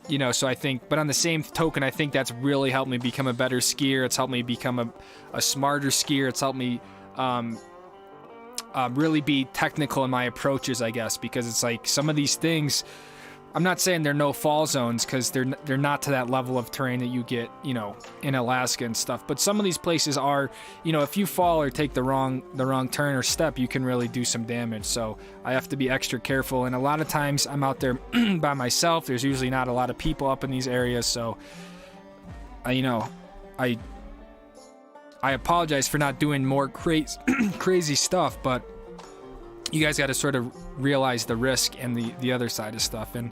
You know, so I think, but on the same token, I think that's really helped me become a better skier. It's helped me become a smarter skier. It's helped me really be technical in my approaches, I guess, because it's like some of these things, I'm not saying they're no fall zones, because they're not to that level of terrain that you get, you know, in Alaska and stuff. But some of these places are, you know, if you fall or take the wrong turn or step, you can really do some damage. So I have to be extra careful. And a lot of times I'm out there by myself. There's usually not a lot of people up in these areas. So, you know, I apologize for not doing more crazy stuff, but you guys got to sort of realize the risk and the other side of stuff. And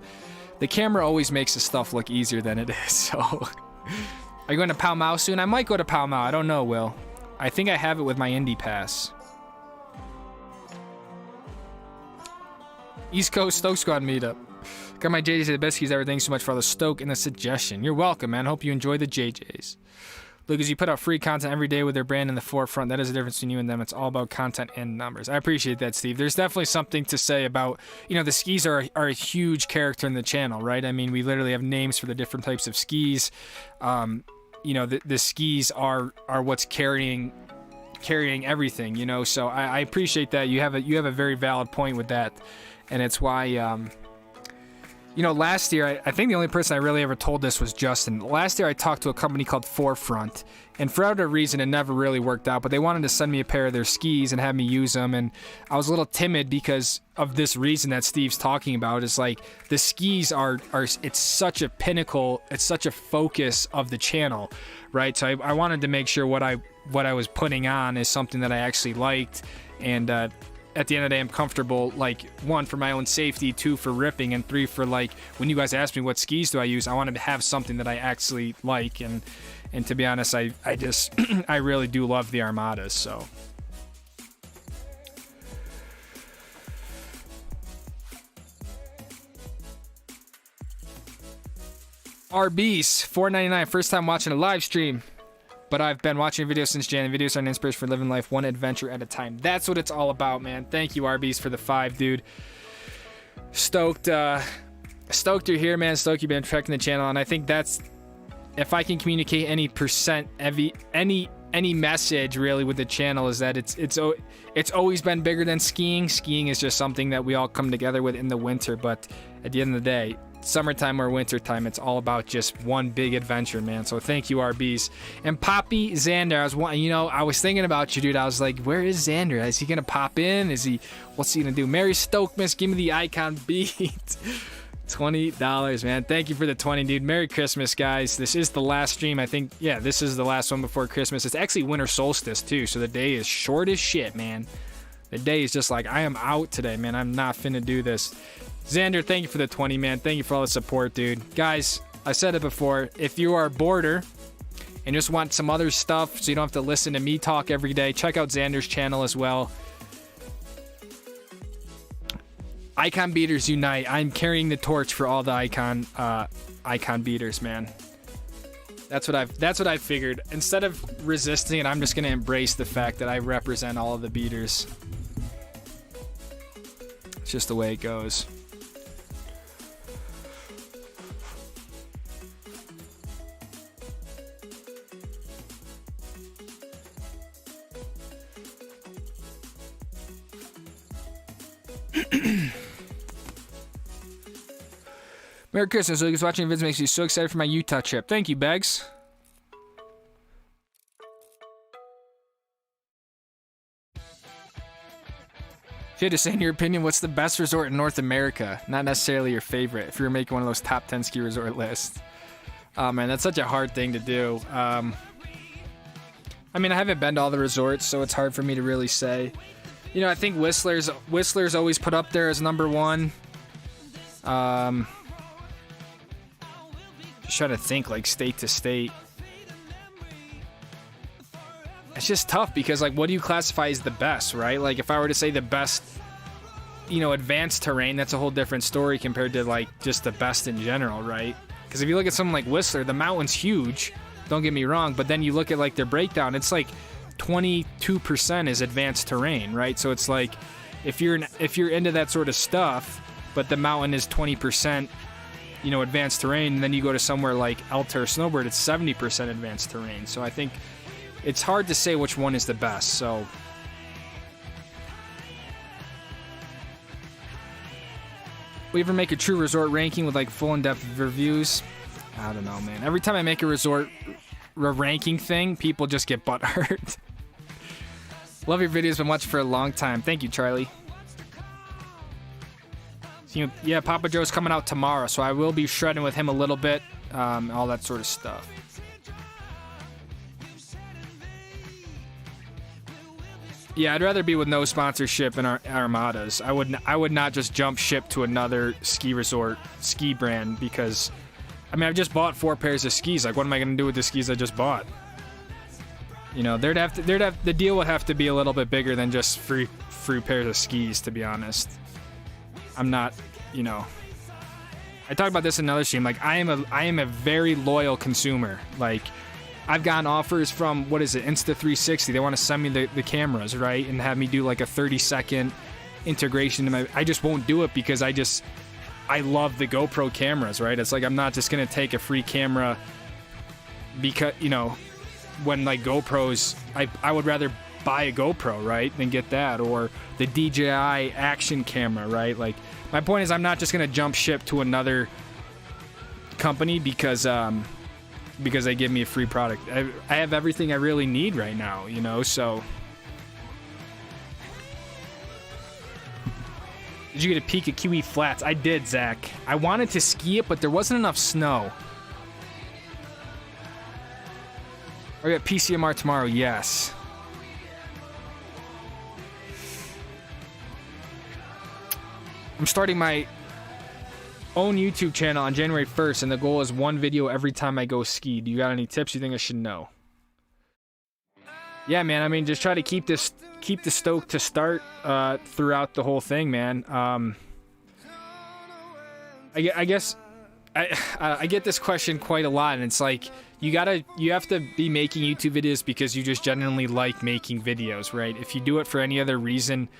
the camera always makes the stuff look easier than it is. So, are you going to Pall Mall soon? I might go to Pall Mall. I don't know, Will. I think I have it with my Indy Pass. East Coast Stoke Squad meetup. Got my JJs, the best skis ever. Thanks so much for all the Stoke and the suggestion. You're welcome, man. Hope you enjoy the JJs. Lucas, you put out free content every day with their brand in the forefront. That is the difference between you and them. It's all about content and numbers. I appreciate that, Steve. There's definitely something to say about, you know, the skis are a huge character in the channel, right? I mean, we literally have names for the different types of skis. You know, the skis are what's carrying everything, you know? So I appreciate that. You have a very valid point with that. And it's why, you know, last year, I think the only person I really ever told this was Justin. Last year, I talked to a company called Forefront, and for whatever reason, it never really worked out, but they wanted to send me a pair of their skis and have me use them, and I was a little timid because of this reason that Steve's talking about. Is like, the skis are it's such a pinnacle, it's such a focus of the channel, right? So I wanted to make sure what I was putting on is something that I actually liked, and at the end of the day, I'm comfortable, like, 1, for my own safety, 2, for ripping, and 3, for, like, when you guys ask me what skis do I use, I wanted to have something that I actually like, and to be honest, I just, I really do love the Armadas, so. RBs, $4.99, first time watching a live stream. But I've been watching videos since Jan. Videos are an inspiration for living life one adventure at a time. That's what it's all about, man. Thank you, RBs, for the 5, dude. Stoked you're here, man. Stoked you've been tracking the channel, and I think that's, if I can communicate any message really with the channel, is that it's always been bigger than skiing. Skiing is just something that we all come together with in the winter, but at the end of the day, summertime or wintertime, it's all about just one big adventure, man. So thank you, RBs. And Poppy Xander, I was thinking about you, dude. I was like, where is Xander? Is he gonna pop in? What's he gonna do? Mary Stokemiss, give me the icon beat. $20, man. Thank you for the 20, dude. Merry Christmas, guys. This is the last stream. I think, yeah, this is the last one before Christmas. It's actually winter solstice too, so the day is short as shit, man. The day is just like, I am out today, man. I'm not finna do this. Xander, thank you for the 20, man. Thank you for all the support, dude. Guys, I said it before. If you are a boarder and just want some other stuff so you don't have to listen to me talk every day, check out Xander's channel as well. Icon Beaters Unite. I'm carrying the torch for all the icon beaters, man. That's what I've figured. Instead of resisting it, I'm just gonna embrace the fact that I represent all of the beaters. It's just the way it goes. Merry Christmas. Lucas, watching vids makes me so excited for my Utah trip. Thank you, Bags. If you had to say in your opinion, what's the best resort in North America? Not necessarily your favorite. If you were making one of those top 10 ski resort lists. Oh man, that's such a hard thing to do. I mean, I haven't been to all the resorts, so it's hard for me to really say. You know, I think Whistler's always put up there as number one. Just trying to think, like, state to state. It's just tough because, like, what do you classify as the best, right? Like, if I were to say the best, you know, advanced terrain, that's a whole different story compared to, like, just the best in general, right? Because if you look at something like Whistler, the mountain's huge, don't get me wrong, but then you look at, like, their breakdown, it's like 22% is advanced terrain, right? So it's like, if you're into that sort of stuff, but the mountain is 20%, you know, advanced terrain, and then you go to somewhere like Alta or Snowbird, it's 70% advanced terrain. So I think it's hard to say which one is the best. So we ever make a true resort ranking with like full in-depth reviews? I don't know, man. Every time I make a resort ranking thing, people just get butthurt. Love your videos, been watching for a long time. Thank you, Charlie. Yeah, Papa Joe's coming out tomorrow, so I will be shredding with him a little bit, all that sort of stuff. Yeah, I'd rather be with no sponsorship in our Armadas. I would not just jump ship to another ski resort, ski brand, because, I mean, I've just bought 4 pairs of skis. Like, what am I going to do with the skis I just bought? You know, the deal would have to be a little bit bigger than just free pairs of skis, to be honest. I'm not, you know, I talked about this in another stream. Like, I am a very loyal consumer. Like, I've gotten offers from, what is it, Insta360. They want to send me the cameras, right? And have me do like a 30-second integration to my, I just won't do it because I love the GoPro cameras, right? It's like, I'm not just going to take a free camera because, you know, when like GoPros, I would rather buy a GoPro, right, than get that, or the DJI action camera, right? Like, my point is, I'm not just gonna jump ship to another company because they give me a free product. I have everything I really need right now, you know. So, did you get a peek at Kiwi Flats? I did, Zach. I wanted to ski it, but there wasn't enough snow. I got PCMR tomorrow. Yes. I'm starting my own YouTube channel on January 1st, and the goal is 1 video every time I go ski. Do you got any tips you think I should know? Yeah, man. I mean, just try to keep the Stoke to start throughout the whole thing, man. I guess I get this question quite a lot, and it's like you have to be making YouTube videos because you just genuinely like making videos, right? If you do it for any other reason,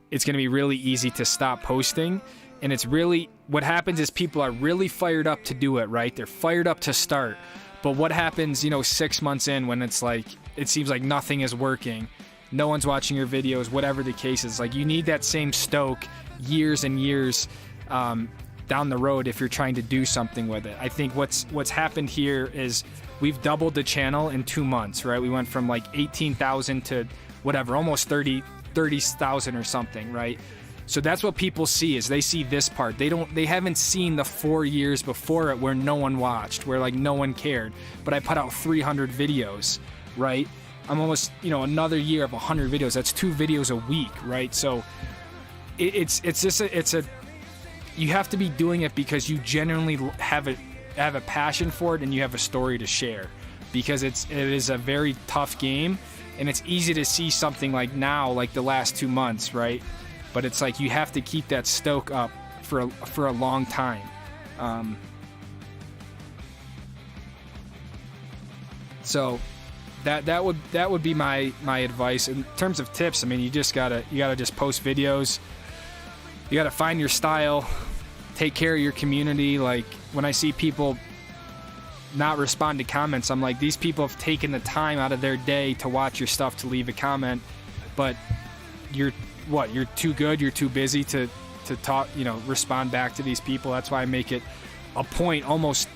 it's going to be really easy to stop posting. And it's really, what happens is people are really fired up to do it, right? They're fired up to start. But what happens, you know, 6 months in when it's like, it seems like nothing is working, no one's watching your videos, whatever the case is. Like, you need that same stoke years and years down the road if you're trying to do something with it. I think what's happened here is we've doubled the channel in 2 months, right? We went from like 18,000 to whatever, almost 30,000 or something, right? So that's what people see, is they see this part. They haven't seen the 4 years before it where no one watched, where like no one cared. But I put out 300 videos, right? I'm almost, you know, another year of 100 videos. That's 2 videos a week, right? So it's you have to be doing it because you genuinely have a passion for it and you have a story to share, because it is a very tough game, and it's easy to see something like now, like the last 2 months, right? But it's like you have to keep that stoke up for a long time. So that would be my advice in terms of tips. I mean, you gotta just post videos. You gotta find your style, take care of your community. Like when I see people not respond to comments, I'm like, these people have taken the time out of their day to watch your stuff to leave a comment, but you're too good, you're too busy to talk, respond back to these people. That's why I make it a point, almost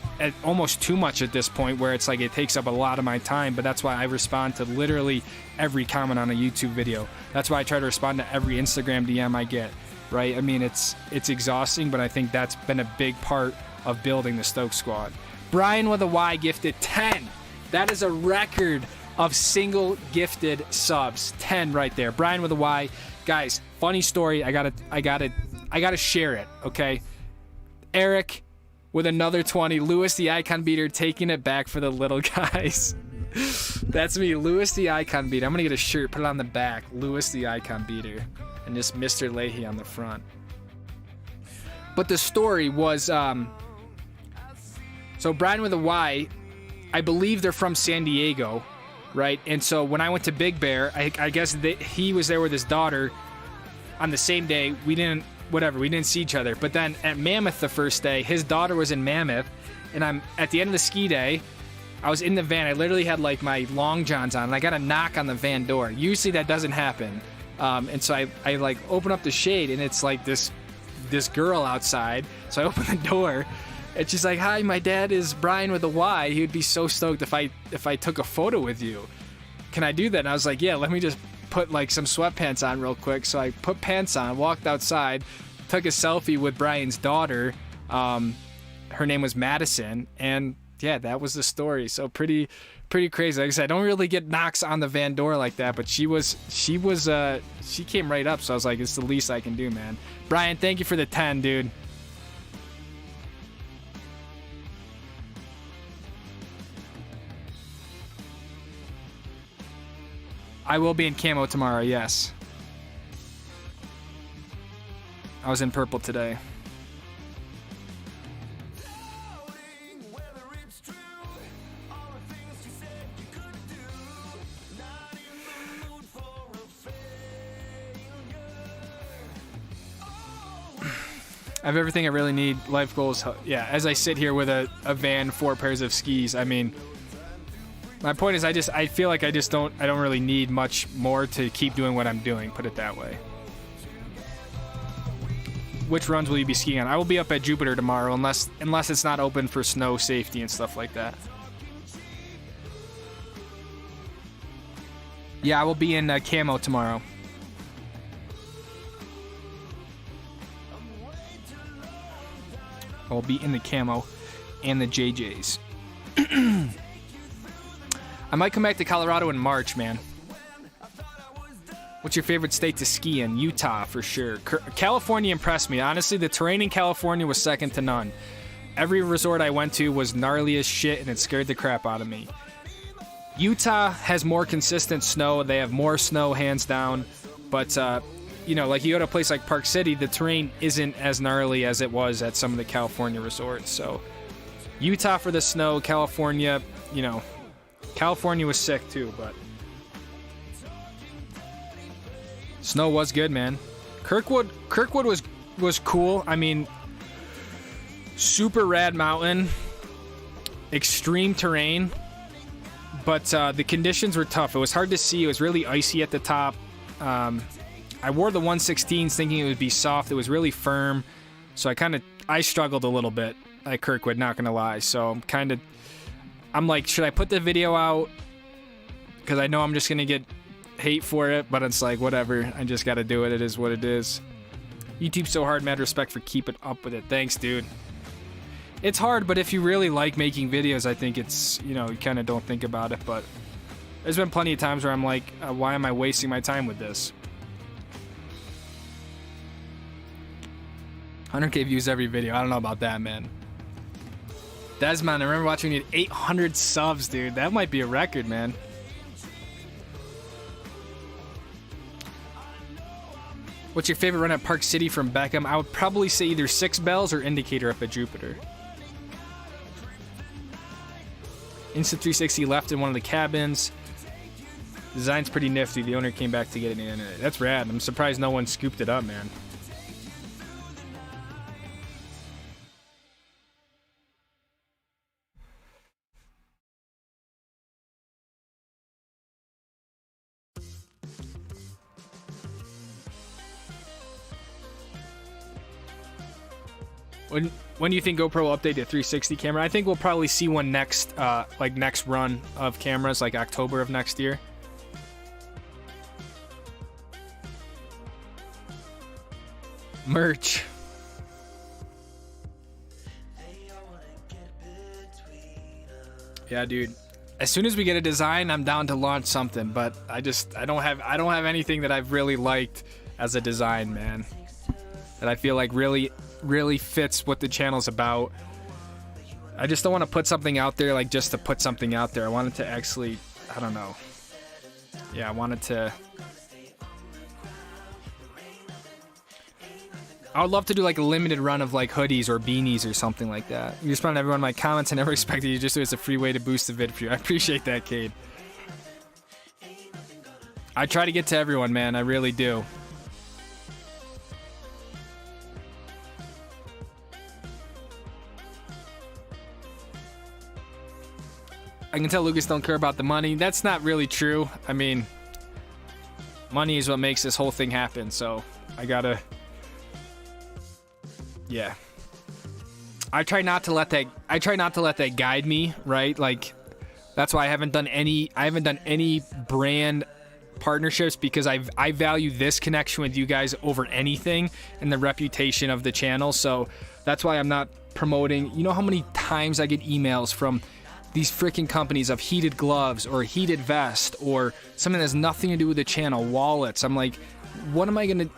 too much at this point, where it's like it takes up a lot of my time. But that's why I respond to literally every comment on a YouTube video. That's why I try to respond to every Instagram DM I get, right? I mean, it's exhausting, but I think that's been a big part of building the Stoke squad. Brian with a Y gifted 10. That is a record of single gifted subs. 10 right there. Brian with a Y. Guys, funny story. I gotta share it, okay? Eric with another 20. Lewis the icon beater taking it back for the little guys. That's me, Lewis the icon beater. I'm gonna get a shirt, put it on the back. Lewis the icon beater. And just Mr. Leahy on the front. But the story was, so Brian with a Y, I believe they're from San Diego, right? And so when I went to Big Bear, I guess he was there with his daughter on the same day. We didn't see each other. But then at Mammoth the first day, his daughter was in Mammoth, and I'm at the end of the ski day, I was in the van. I literally had like my long johns on, and I got a knock on the van door. Usually that doesn't happen. And so I like open up the shade, and it's like this girl outside. So I open the door, and she's like, "Hi, my dad is Brian with a Y. He would be so stoked if I took a photo with you. Can I do that?" And I was like, "Yeah, let me just put like some sweatpants on real quick." So I put pants on, walked outside, took a selfie with Brian's daughter. Her name was Madison, and yeah, that was the story. So pretty crazy. Like I said, I don't really get knocks on the van door like that, but she came right up. So I was like, it's the least I can do, man. Brian, thank you for the 10, dude. I will be in camo tomorrow, yes. I was in purple today. I have everything I really need. Life goals, yeah. As I sit here with a van, 4 pairs of skis, I mean, my point is I feel like I don't really need much more to keep doing what I'm doing, put it that way. Which runs will you be skiing on? I will be up at Jupiter tomorrow, unless it's not open for snow safety and stuff like that. Yeah, I will be in camo tomorrow. I'll be in the camo and the JJs. I might come back to Colorado in March, man. What's your favorite state to ski in? Utah, for sure. California impressed me. Honestly, the terrain in California was second to none. Every resort I went to was gnarly as shit, and it scared the crap out of me. Utah has more consistent snow. They have more snow, hands down. But, like you go to a place like Park City, the terrain isn't as gnarly as it was at some of the California resorts. So, Utah for the snow, California, California was sick too, but snow was good, man. Kirkwood was cool. I mean, super rad mountain, extreme terrain, but the conditions were tough. It was hard to see. It was really icy at the top. I wore the 116s thinking it would be soft. It was really firm, so I struggled a little bit at Kirkwood, not gonna lie. So I'm like, should I put the video out? Because I know I'm just gonna get hate for it, but it's like, whatever. I just gotta do it. It is what it is. YouTube's so hard, mad respect for keeping up with it. Thanks, dude. It's hard, but if you really like making videos, I think it's, you kind of don't think about it, but there's been plenty of times where I'm like, why am I wasting my time with this? 100K views every video. I don't know about that, man. Desmond, I remember watching you at 800 subs, dude. That might be a record, man. What's your favorite run at Park City from Beckham? I would probably say either Six Bells or Indicator up at Jupiter. Instant 360 left in one of the cabins. Design's pretty nifty. The owner came back to get it in. That's rad. I'm surprised no one scooped it up, man. When do you think GoPro will update the 360 camera? I think we'll probably see one next, like next run of cameras, like October of next year. Merch. Yeah, dude. As soon as we get a design, I'm down to launch something. But I don't have anything that I've really liked as a design, man. That I feel like really fits what the channel's about. I just don't want to put something out there like just to put something out there. I wanted to actually, I don't know. Yeah, I wanted to. I would love to do like a limited run of like hoodies or beanies or something like that. You respond to every one of my comments. I never expected you to just do it as a free way to boost the vid for you. I appreciate that, Cade. I try to get to everyone, man. I really do. I can tell Lucas don't care about the money. That's not really true. I mean, money is what makes this whole thing happen. So I gotta, yeah. I try not to let that guide me, right? Like, that's why I haven't done any brand partnerships, because I value this connection with you guys over anything and the reputation of the channel. So that's why I'm not promoting. You know how many times I get emails from these freaking companies of heated gloves or a heated vest or something that has nothing to do with the channel, wallets. I'm like, what am I gonna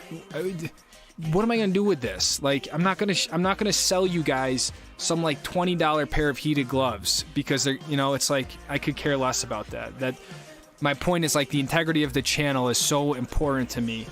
do with this? Like, I'm not gonna sell you guys some like $20 pair of heated gloves, because they're, you know, it's like, I could care less about that. That my point is, like, the integrity of the channel is so important to me,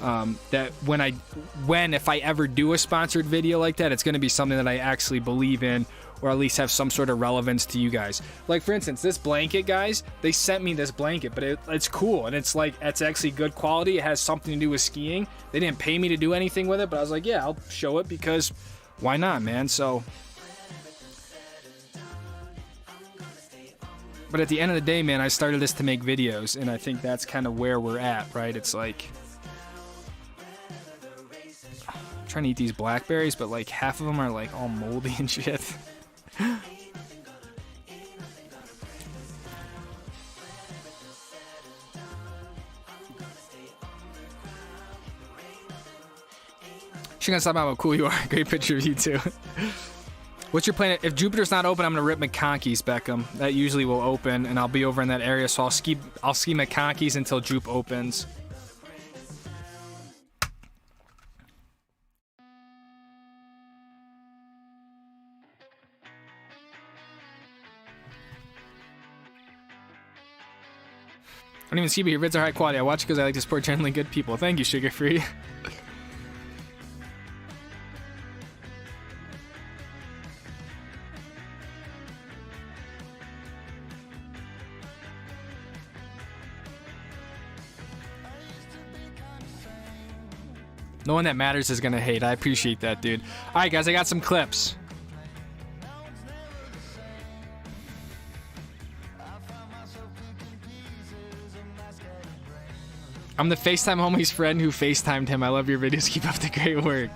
that if I ever do a sponsored video like that, it's gonna be something that I actually believe in, or at least have some sort of relevance to you guys. Like, for instance, this blanket, guys, they sent me this blanket, but it's cool, and it's like, it's actually good quality. It has something to do with skiing. They didn't pay me to do anything with it, but I was like, yeah, I'll show it, because why not, man? So, but at the end of the day, man, I started this to make videos, and I think that's kind of where we're at, right? It's like, I'm trying to eat these blackberries, but like half of them are like all moldy and shit. She's gonna stop about how cool you are. Great picture of you too. What's your plan? If Jupiter's not open, I'm gonna rip McConkey's, Beckham. That usually will open, and I'll be over in that area, so I'll ski McConkey's until Jupe opens. I don't even see, but your vids are high quality. I watch because I like to support generally good people. Thank you, Sugar Free. No one that matters is gonna hate. I appreciate that, dude. All right, guys, I got some clips. I'm the FaceTime homie's friend who FaceTimed him. I love your videos. Keep up the great work.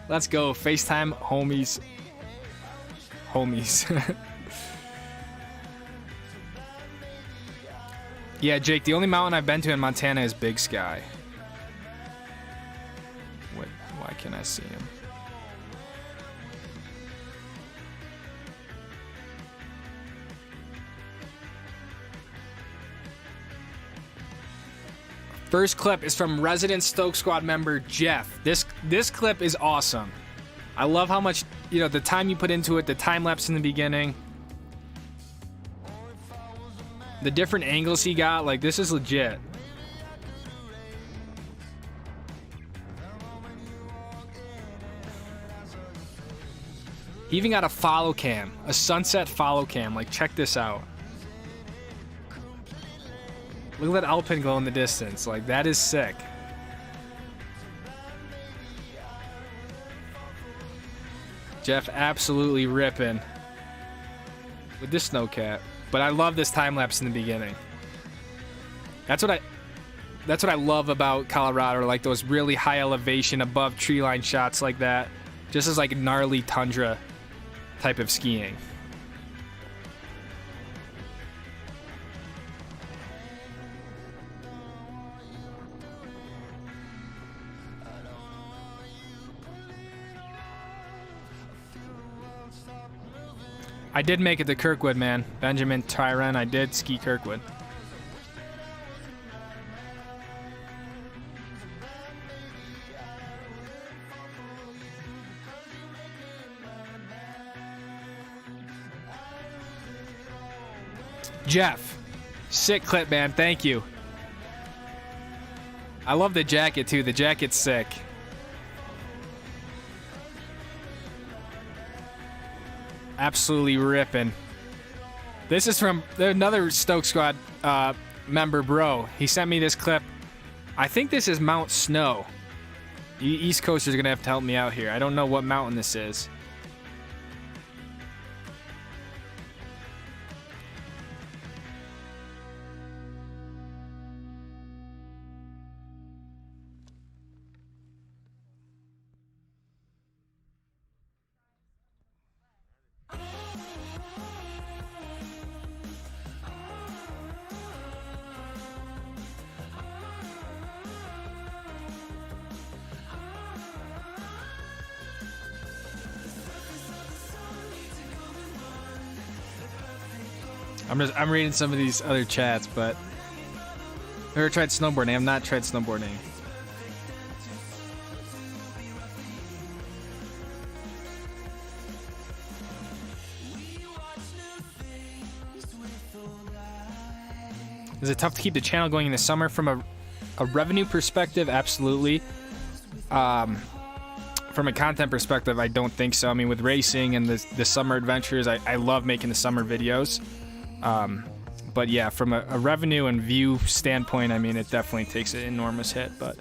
Let's go. FaceTime homies. Yeah, Jake, the only mountain I've been to in Montana is Big Sky. What? Why can't I see him? First clip is from resident Stoke Squad member Jeff. This clip is awesome. I love how much, you know, the time you put into it, the time lapse in the beginning, the different angles he got. Like, this is legit. He even got a follow cam, a sunset follow cam. Like, check this out. Look at that alpenglow in the distance. Like, that is sick. Jeff absolutely ripping with this snowcat. But I love this time lapse in the beginning. That's what I love about Colorado, like those really high elevation above tree line shots like that. Just as like gnarly tundra type of skiing. I did make it to Kirkwood, man. Benjamin Tyron, I did ski Kirkwood. Jeff, sick clip, man. Thank you. I love the jacket, too. The jacket's sick. Absolutely ripping. This is from another Stoke Squad member, bro. He sent me this clip. I think this is Mount Snow. East Coasters are going to have to help me out here. I don't know what mountain this is. I'm reading some of these other chats, but I've never tried snowboarding. I have not tried snowboarding. Is it tough to keep the channel going in the summer? From a revenue perspective, absolutely. From a content perspective, I don't think so. I mean, with racing and the summer adventures, I love making the summer videos. But yeah, from a revenue and view standpoint, I mean, it definitely takes an enormous hit, but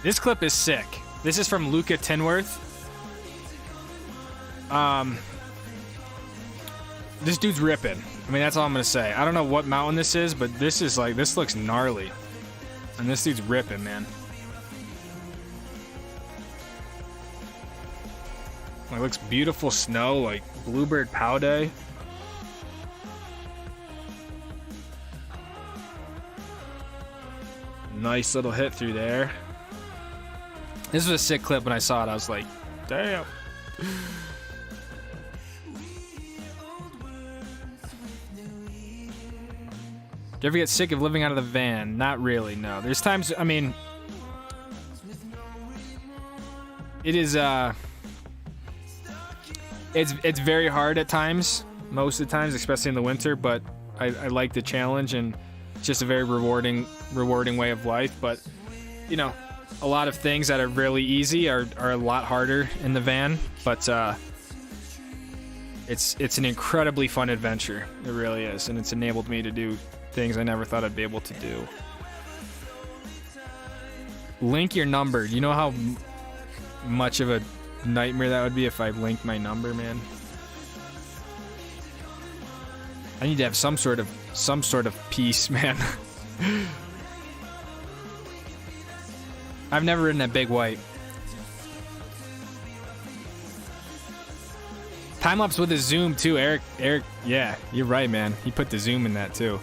this clip is sick. This is from Luca Tinworth. This dude's ripping. I mean, that's all I'm gonna say. I don't know what mountain this is, but this is like, this looks gnarly. And this dude's ripping, man. It looks beautiful snow, like Bluebird Pow Day. Nice little hit through there. This was a sick clip when I saw it. I was like, damn. Do you ever get sick of living out of the van? Not really, no. There's times, I mean, it is, it's very hard at times, most of the times, especially in the winter, but I like the challenge, and it's just a very rewarding way of life. But, you know, a lot of things that are really easy are a lot harder in the van, but it's an incredibly fun adventure. It really is, and it's enabled me to do things I never thought I'd be able to do. Link your number. Do you know how much of a nightmare that would be if I linked my number, man? I need to have some sort of peace, man. I've never ridden a big white. Time lapse with a zoom too, Eric. Yeah, you're right, man. He put the zoom in that too.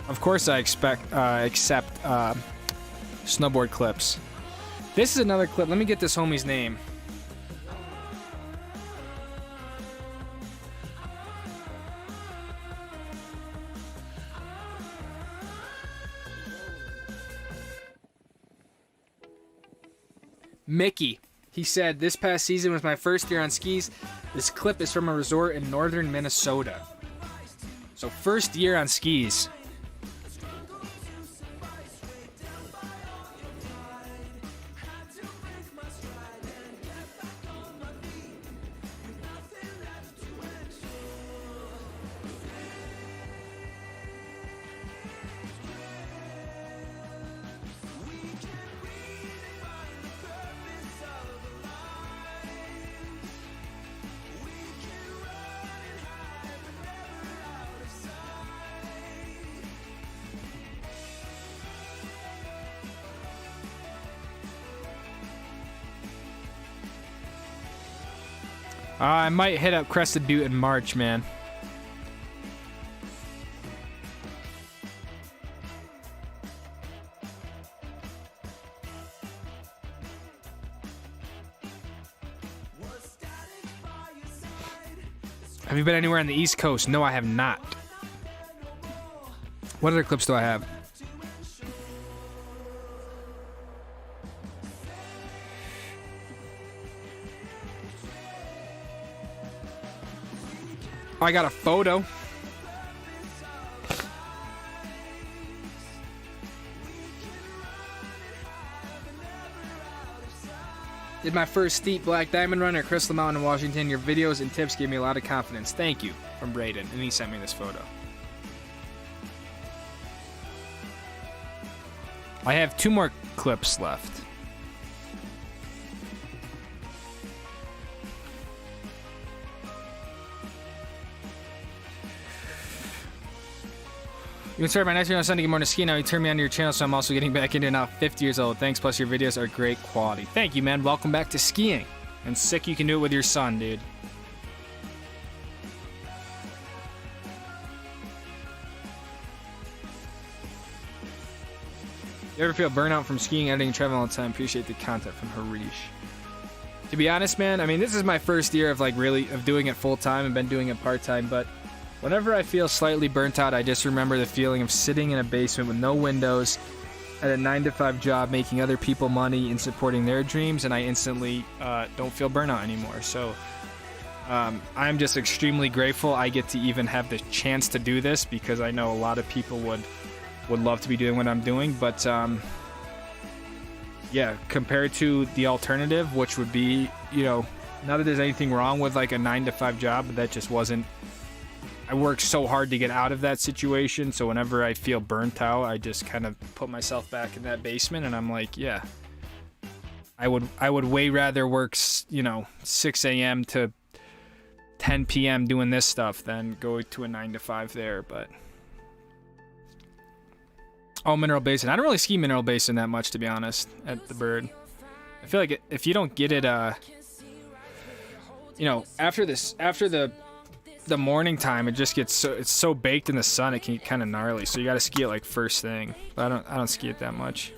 Of course, I accept snowboard clips. This is another clip. Let me get this homie's name. Mickey. He said, this past season was my first year on skis. This clip is from a resort in northern Minnesota. So first year on skis. I might hit up Crested Butte in March, man. Have you been anywhere on the East Coast? No, I have not. What other clips do I have? I got a photo. Did my first steep black diamond run at Crystal Mountain in Washington. Your videos and tips gave me a lot of confidence. Thank you, from Braden. And he sent me this photo. I have 2 more clips left. You can start my next video on Sunday. Good morning, ski. Now you turn me on to your channel, so I'm also getting back into it now. 50 years old. Thanks. Plus, your videos are great quality. Thank you, man. Welcome back to skiing. And sick, you can do it with your son, dude. You ever feel burnout from skiing, editing, and traveling all the time? Appreciate the content from Harish. To be honest, man, I mean, this is my first year of doing it full time and been doing it part time, but whenever I feel slightly burnt out, I just remember the feeling of sitting in a basement with no windows at a 9-to-5 job, making other people money and supporting their dreams, and I instantly don't feel burnout anymore. So I'm just extremely grateful I get to even have the chance to do this, because I know a lot of people would love to be doing what I'm doing. But yeah, compared to the alternative, which would be, not that there's anything wrong with like a 9-to-5 job, but that just wasn't. I worked so hard to get out of that situation, so whenever I feel burnt out, I just kind of put myself back in that basement, and I'm like, yeah, I would way rather work, 6 a.m. to 10 p.m. doing this stuff than go to a 9-to-5 there. But Mineral Basin. I don't really ski Mineral Basin that much, to be honest, at the Bird. I feel like if you don't get it, after the morning time, it just gets so baked in the sun, it can get kind of gnarly. So you got to ski it like first thing. But I don't ski it that much.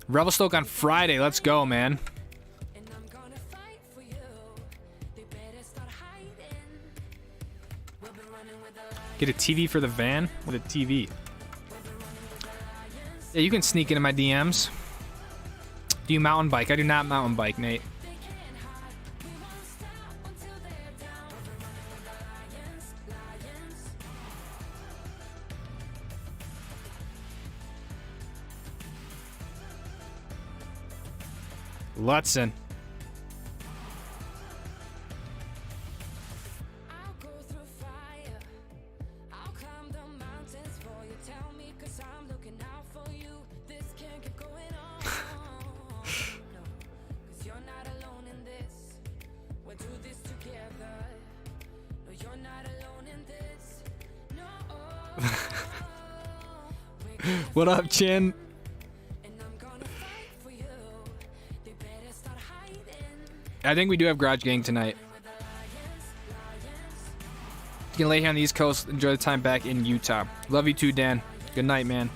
Revelstoke on Friday. Let's go, man. Get a TV for the van with a TV. Yeah, you can sneak into my DMs. Do you mountain bike? I do not mountain bike, Nate. Lutzen. What up, Chin? I think we do have Garage Gang tonight. You can lay here on the East Coast, enjoy the time back in Utah. Love you too, Dan. Good night, man.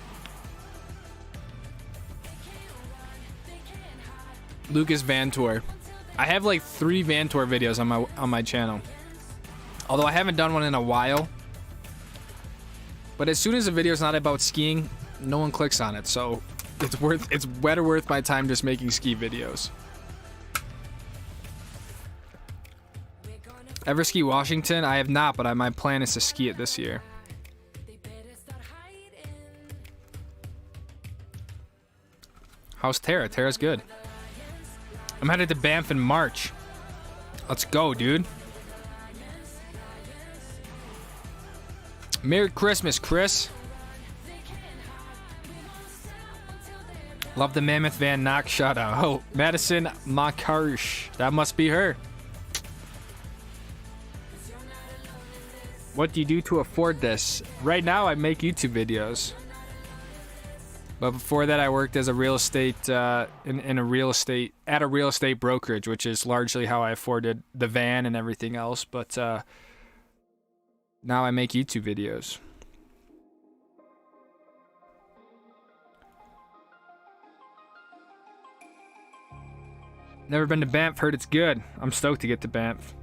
Lucas Van Tour. I have like 3 Van Tour videos on my channel. Although I haven't done one in a while. But as soon as a video is not about skiing, No one clicks on it, so it's better worth my time just making ski videos. Ever ski Washington? I have not, but my plan is to ski it this year. How's Tara? Tara's good. I'm headed to Banff in March. Let's go, dude. Merry Christmas, Chris. Love the Mammoth Van Nock shout out. Oh, Madison Makarish. That must be her. What do you do to afford this? Right now, I make YouTube videos. But before that, I worked as a real estate at a real estate brokerage, which is largely how I afforded the van and everything else. But now I make YouTube videos. Never been to Banff. Heard it's good. I'm stoked to get to Banff.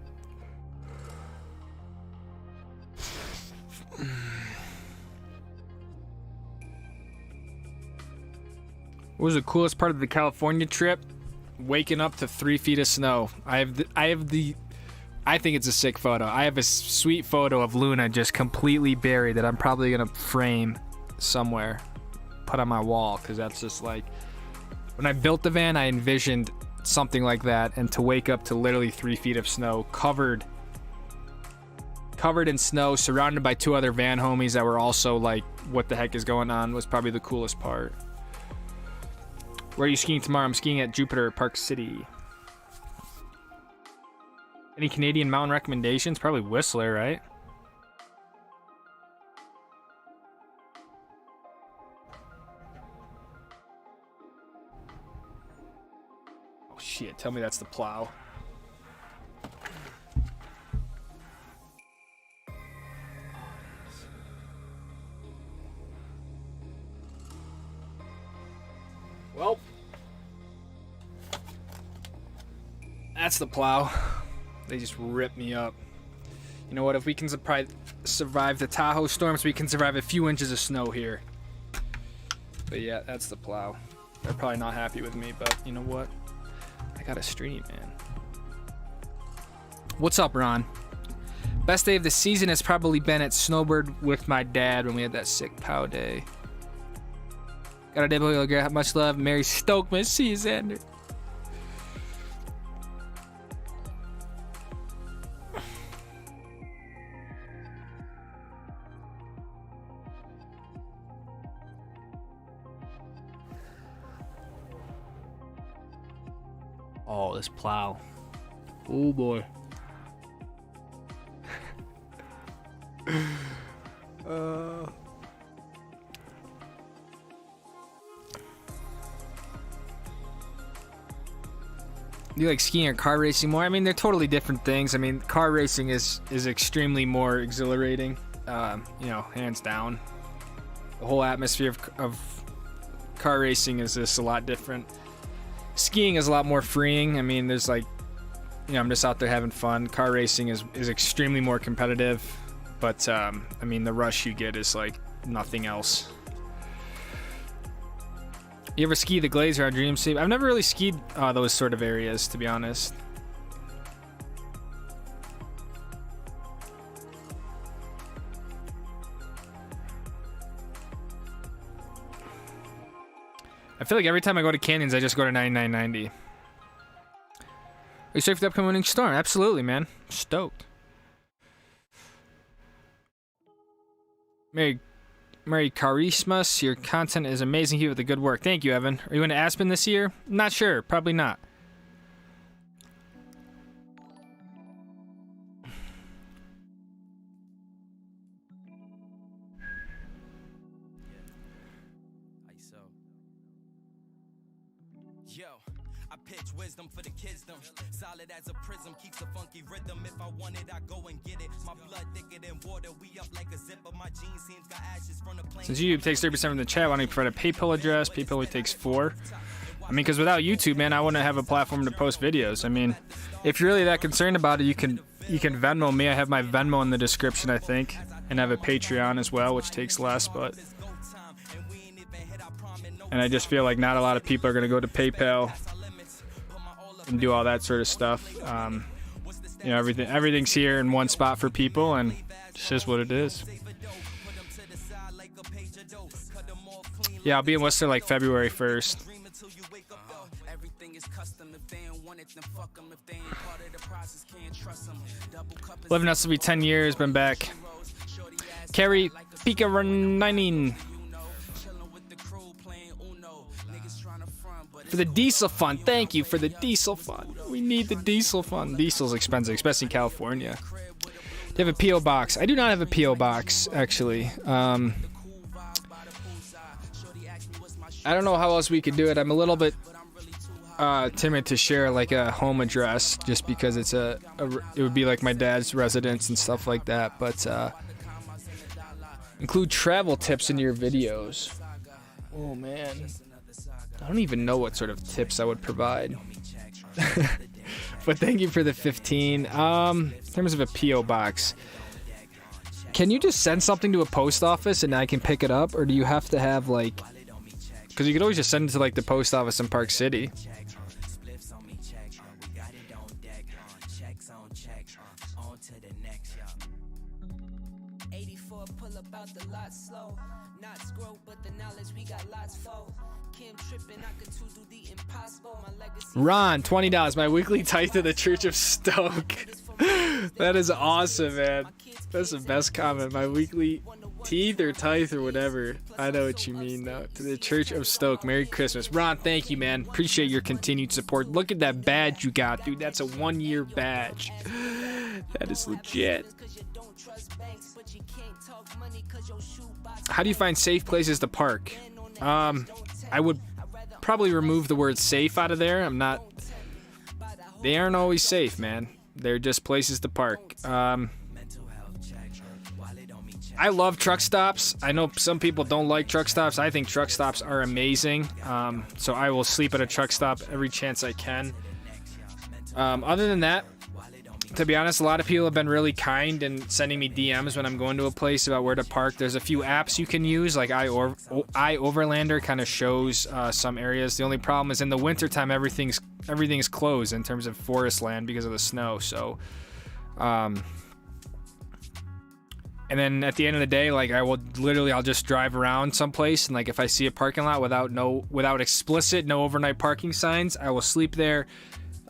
What was the coolest part of the California trip? Waking up to 3 feet of snow. I think it's a sick photo. I have a sweet photo of Luna just completely buried that I'm probably gonna frame somewhere, put on my wall, because that's just like, when I built the van, I envisioned something like that, and to wake up to literally 3 feet of snow, covered in snow, surrounded by 2 other van homies that were also like, what the heck is going on, was probably the coolest part. Where are you skiing tomorrow? I'm skiing at Jupiter Park City. Any Canadian mountain recommendations? Probably Whistler, right? Oh shit, tell me that's the plow. Well, that's the plow. They just ripped me up. You know what? If we can survive the Tahoe storms, we can survive a few inches of snow here. But yeah, that's the plow. They're probably not happy with me, but you know what? I got a stream, man. What's up, Ron? Best day of the season has probably been at Snowbird with my dad when we had that sick POW day. Got a double, much love. Mary Stoke, man. See you, Xander. Oh, this plow. Oh, boy. Do you like skiing or car racing more? I mean, they're totally different things. I mean, car racing is extremely more exhilarating, you know, hands down. The whole atmosphere of car racing is just a lot different. Skiing is a lot more freeing. I mean, there's like, you know, I'm just out there having fun. Car racing is extremely more competitive, but I mean, the rush you get is like nothing else. You ever ski the Glacier on Dream Sea? I've never really skied those sort of areas, to be honest. I feel like every time I go to canyons, I just go to 99.90. Are you stoked for the upcoming storm? Absolutely, man. Stoked. Merry Christmas. Your content is amazing. Keep up the good work. Thank you, Evan. Are you going to Aspen this year? Not sure. Probably not. pitch wisdom for the kidsdom. Solid as a prism, keeps a funky rhythm. If I want it, I go and get it. My blood thicker than water. We up like a zipper. My jeans seems got ashes from the plane. Since YouTube takes 30% from the chat, why don't you provide a PayPal address? PayPal only takes 4. I mean, because without YouTube, man, I wouldn't have a platform to post videos. I mean, if you're really that concerned about it, you can Venmo me. I have my Venmo in the description, I think, and I have a Patreon as well, which takes less. But And I just feel like not a lot of people are going to go to PayPal and do all that sort of stuff. You know, everything's here in one spot for people, and it's just what it is. Yeah, I'll be in Worcester like February 1st. Living us to be 10 years, been back. Carrie Pika 19 for the diesel fund. Thank you for the diesel fund. We need the diesel fund. Diesel's expensive, especially in California. Do you have a P.O. box? I do not have a P.O. box, actually. I don't know how else we could do it. I'm a little bit timid to share like a home address, just because it's it would be like my dad's residence and stuff like that. But include travel tips in your videos. Oh man, I don't even know what sort of tips I would provide. But thank you for the 15. In terms of a P.O. box, can you just send something to a post office and I can pick it up, or do you have to have like? Because you could always just send it to like the post office in Park City. Ron, $20. My weekly tithe to the Church of Stoke. That is awesome, man. That's the best comment. My weekly teeth or tithe or whatever. I know what you mean, though. To the Church of Stoke. Merry Christmas. Ron, thank you, man. Appreciate your continued support. Look at that badge you got, dude. That's a 1-year badge. That is legit. How do you find safe places to park? I would probably remove the word safe out of there. They aren't always safe, man. They're just places to park. I love truck stops. I know some people don't like truck stops. I think truck stops are amazing. So I will sleep at a truck stop every chance I can. Other than that, to be honest, a lot of people have been really kind and sending me DMs when I'm going to a place about where to park. There's a few apps you can use, like iOverlander kind of shows some areas. The only problem is in the wintertime, everything's closed in terms of forest land because of the snow. So, and then at the end of the day, like I'll just drive around someplace, and like if I see a parking lot without explicit no overnight parking signs, I will sleep there.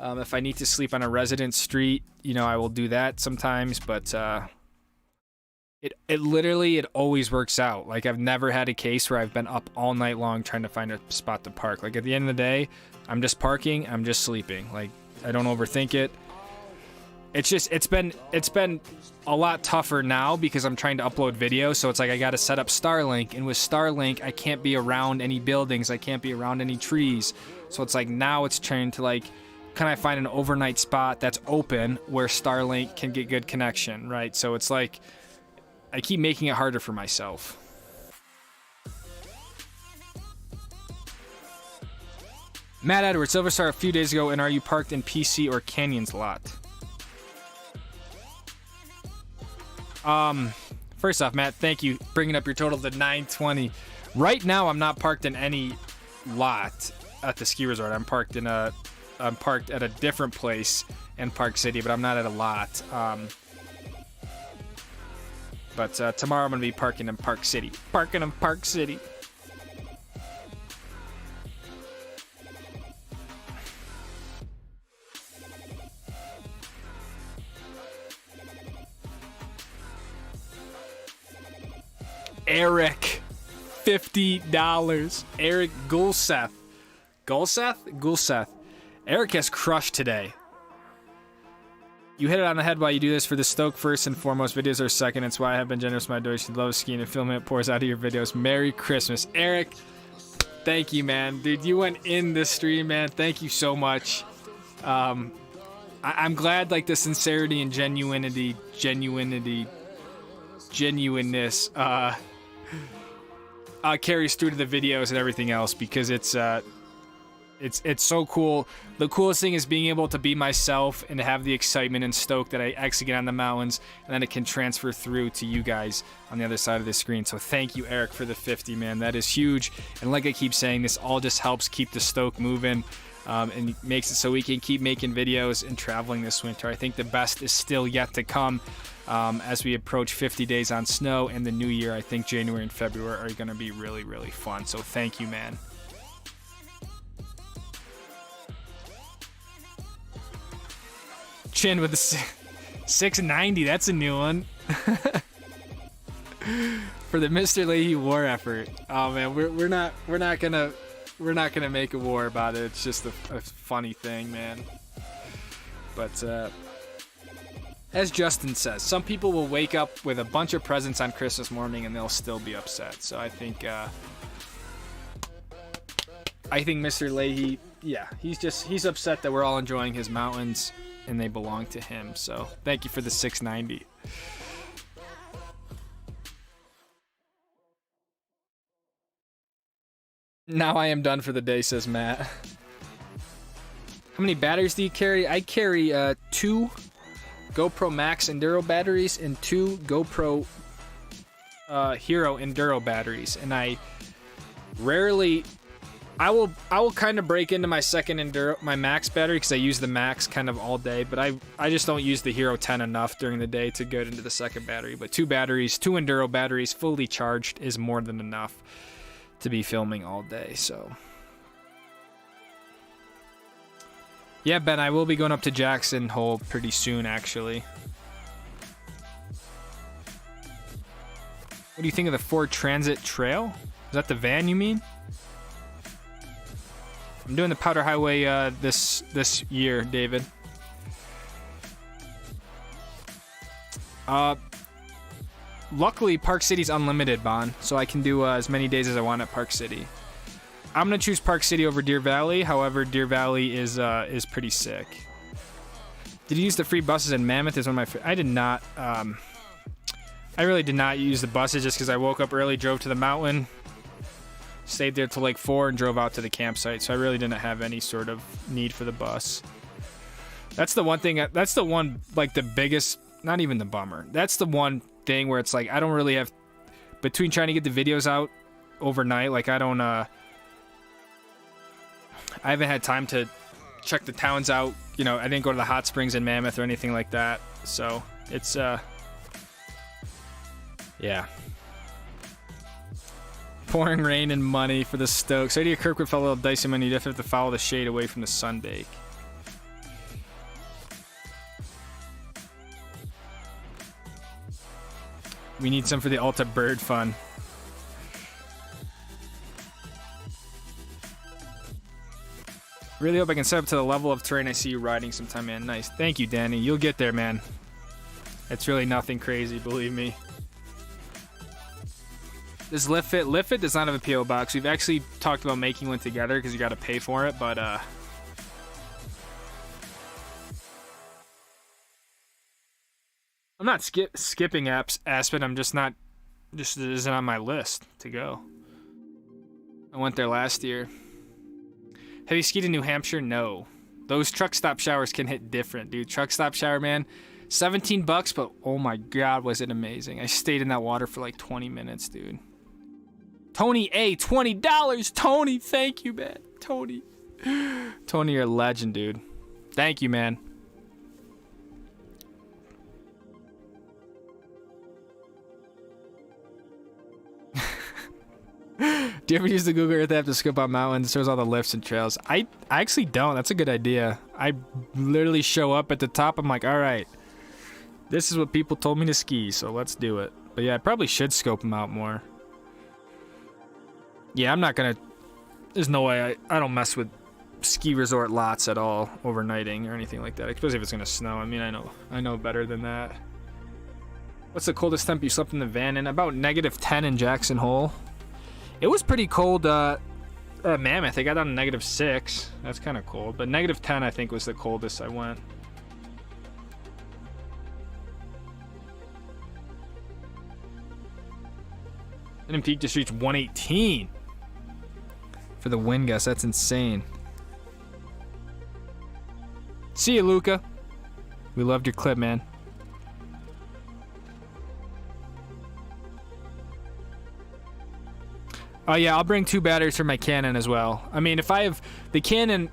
If I need to sleep on a residence street, you know, I will do that sometimes, but it always works out. Like I've never had a case where I've been up all night long trying to find a spot to park. Like at the end of the day, I'm just parking, I'm just sleeping. Like I don't overthink it. It's been a lot tougher now because I'm trying to upload video, so it's like I got to set up Starlink, and with Starlink I can't be around any buildings, I can't be around any trees. So it's like now it's trying to like, can I find an overnight spot that's open where Starlink can get good connection, right? So it's like I keep making it harder for myself. Matt Edwards, Silver Star a few days ago, and are you parked in PC or Canyon's lot? First off, Matt, thank you bringing up your total to 920. Right now, I'm not parked in any lot at the ski resort. I'm parked at a different place in Park City, but I'm not at a lot. But tomorrow I'm gonna be parking in Park City. Parking in Park City. Eric, $50. Eric Gulseth. Gulseth. Eric has crushed today. You hit it on the head while you do this. For the Stoke first and foremost, videos are second. It's why I have been generous with my donation. Love skiing and filming it pours out of your videos. Merry Christmas. Eric, thank you, man. Dude, you went in the stream, man. Thank you so much. I'm glad like the sincerity and genuineness carries through to the videos and everything else, because it's it's so cool. The coolest thing is being able to be myself and to have the excitement and Stoke that I actually get on the mountains, and then it can transfer through to you guys on the other side of the screen. So thank you, Eric, for the 50, man. That is huge. And like I keep saying, this all just helps keep the Stoke moving, and makes it so we can keep making videos and traveling this winter. I think the best is still yet to come. As we approach 50 days on snow and the new year, I think January and February are going to be really, really fun. So thank you, man. Chin with the 690. That's a new one. For the Mr. Leahy war effort. Oh man, we're not gonna make a war about it. It's just a funny thing, man. But as Justin says, some people will wake up with a bunch of presents on Christmas morning and they'll still be upset. So I think Mr. Leahy, yeah, he's upset that we're all enjoying his mountains and they belong to him. So thank you for the 690. Now I am done for the day, says Matt. How many batteries do you carry? I carry 2 GoPro Max Enduro batteries and 2 GoPro Hero Enduro batteries, and I will kind of break into my second Enduro, my Max battery, because I use the Max kind of all day, but I just don't use the Hero 10 enough during the day to get into the second battery. But 2 Enduro batteries fully charged is more than enough to be filming all day. So yeah, Ben, I will be going up to Jackson Hole pretty soon, actually. What do you think of the Ford Transit Trail? Is that the van you mean? I'm doing the Powder Highway this year, David. Luckily, Park City's unlimited, Bon, so I can do as many days as I want at Park City. I'm gonna choose Park City over Deer Valley. However, Deer Valley is pretty sick. Did you use the free buses in Mammoth? Is one of my. I did not. I really did not use the buses just because I woke up early, drove to the mountain, stayed there till like 4, and drove out to the campsite. So I really didn't have any sort of need for the bus. That's the one thing. That's the one, like, the biggest. Not even the bummer. That's the one thing where it's like I don't really have, between trying to get the videos out overnight, like I haven't had time to check the towns out. You know, I didn't go to the hot springs in Mammoth or anything like that. So it's yeah. Pouring rain and money for the Stoke. So idea Kirkwood felt a little dicey when you definitely have to follow the shade away from the sunbake. We need some for the Alta Bird Fun. Really hope I can set up to the level of terrain I see you riding sometime, man. Nice. Thank you, Danny. You'll get there, man. It's really nothing crazy, believe me. Does Lift Fit? Lift Fit does not have a P.O. box. We've actually talked about making one together because you got to pay for it, but I'm not skipping Aspen. I'm just not. Just isn't on my list to go. I went there last year. Have you skied in New Hampshire? No. Those truck stop showers can hit different, dude. Truck stop shower, man. $17, but oh my god, was it amazing. I stayed in that water for like 20 minutes, dude. Tony A, $20. Tony, thank you, man. Tony. Tony, you're a legend, dude. Thank you, man. Do you ever use the Google Earth app to scope out mountains? It shows all the lifts and trails. I actually don't. That's a good idea. I literally show up at the top. I'm like, all right, this is what people told me to ski, so let's do it. But yeah, I probably should scope them out more. Yeah, I'm not gonna. There's no way. I don't mess with ski resort lots at all, overnighting or anything like that. Especially if it's gonna snow. I mean, I know better than that. What's the coldest temp you slept in the van in? About -10 in Jackson Hole. It was pretty cold at Mammoth. I got down to -6. That's kind of cold. But -10, I think, was the coldest I went. Hidden Peak just reached 118 for the wind gust. That's insane. See you, Luca. We loved your clip, man. Oh yeah, I'll bring 2 batteries for my Canon as well. I mean, if I have the Canon,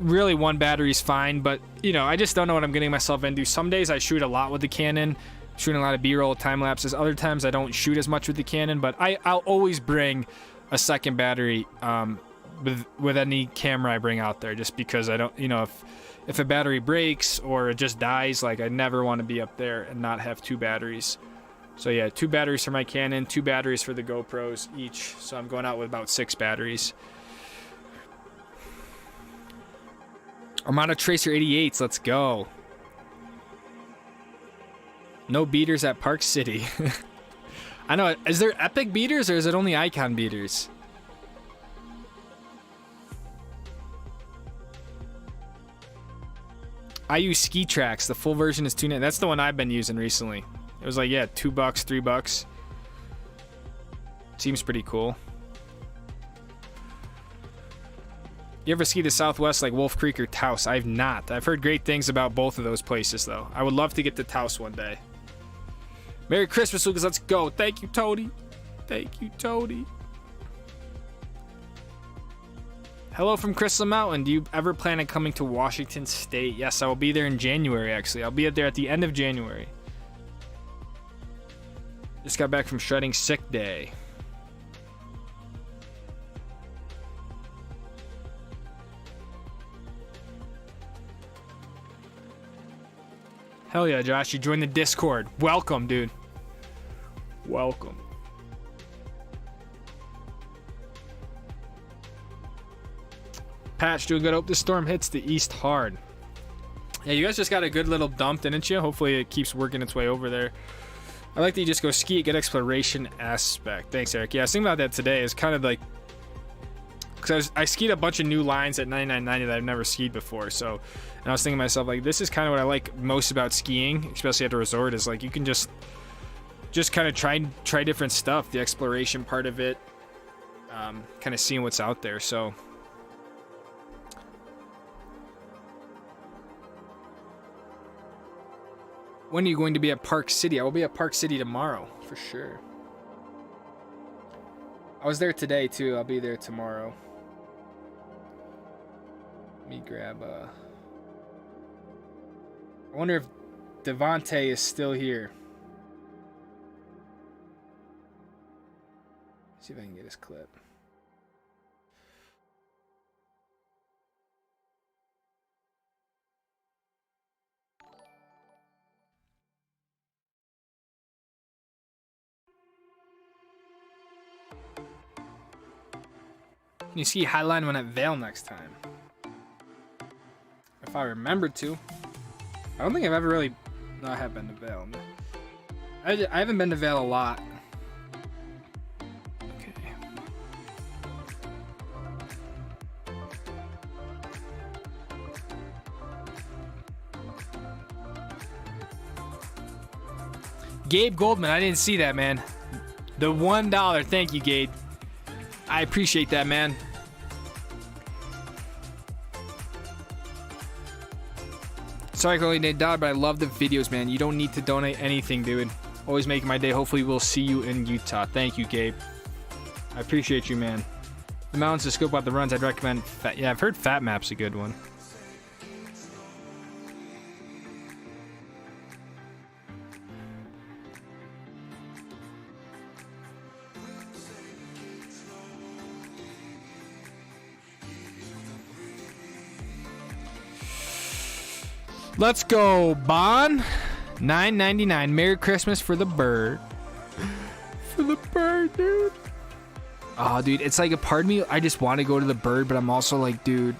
really 1 battery's fine, but you know, I just don't know what I'm getting myself into. Some days I shoot a lot with the Canon, shooting a lot of B-roll, time lapses. Other times I don't shoot as much with the Canon, but I'll always bring a second battery with any camera I bring out there, just because I don't, you know, if a battery breaks or it just dies, like I never want to be up there and not have 2 batteries. So yeah, 2 batteries for my Canon, 2 batteries for the GoPros each. So I'm going out with about 6 batteries. Armada Tracer 88s, let's go. No beaters at Park City. I know, is there epic beaters or is it only icon beaters? I use Ski Tracks. The full version is $2.99. That's the one I've been using recently. It was like, yeah, $2, $3. Seems pretty cool. You ever ski the Southwest like Wolf Creek or Taos? I've not. I've heard great things about both of those places, though. I would love to get to Taos one day. Merry Christmas, Lucas. Let's go. Thank you, Toady. Thank you, Toady. Hello from Crystal Mountain. Do you ever plan on coming to Washington State? Yes, I will be there in January, actually. I'll be there at the end of January. Just got back from shredding sick day. Hell yeah, Josh. You joined the Discord. Welcome, dude. Welcome. Patch, doing good. Hope the storm hits the east hard. Yeah, you guys just got a good little dump, didn't you? Hopefully it keeps working its way over there. I like that you just go ski, good exploration aspect. Thanks, Eric. Yeah, I was thinking about that today. It's kind of like, because I skied a bunch of new lines at 9990 that I've never skied before. So, and I was thinking to myself, like, this is kind of what I like most about skiing, especially at a resort, is like you can just kind of try different stuff. The exploration part of it, kind of seeing what's out there. So. When are you going to be at Park City? I will be at Park City tomorrow, for sure. I was there today, too. I'll be there tomorrow. Let me grab I wonder if Devontae is still here. See if I can get his clip. You ski Highline when at Vail next time. If I remember to. I don't think I've ever really... No, I have been to Vail. I haven't been to Vail a lot. Okay. Gabe Goldman, I didn't see that, man. The $1. Thank you, Gabe. I appreciate that, man. Sorry I can only donate $1, but I love the videos, man. You don't need to donate anything, dude. Always making my day. Hopefully we'll see you in Utah. Thank you, Gabe. I appreciate you, man. The mountains to scope out the runs, I'd recommend Fat. Yeah, I've heard Fat Map's a good one. Let's go, Bon. $9.99. Merry Christmas for the bird. For the bird, dude. Oh, dude, it's like a part of me. I just want to go to the bird, but I'm also like, dude,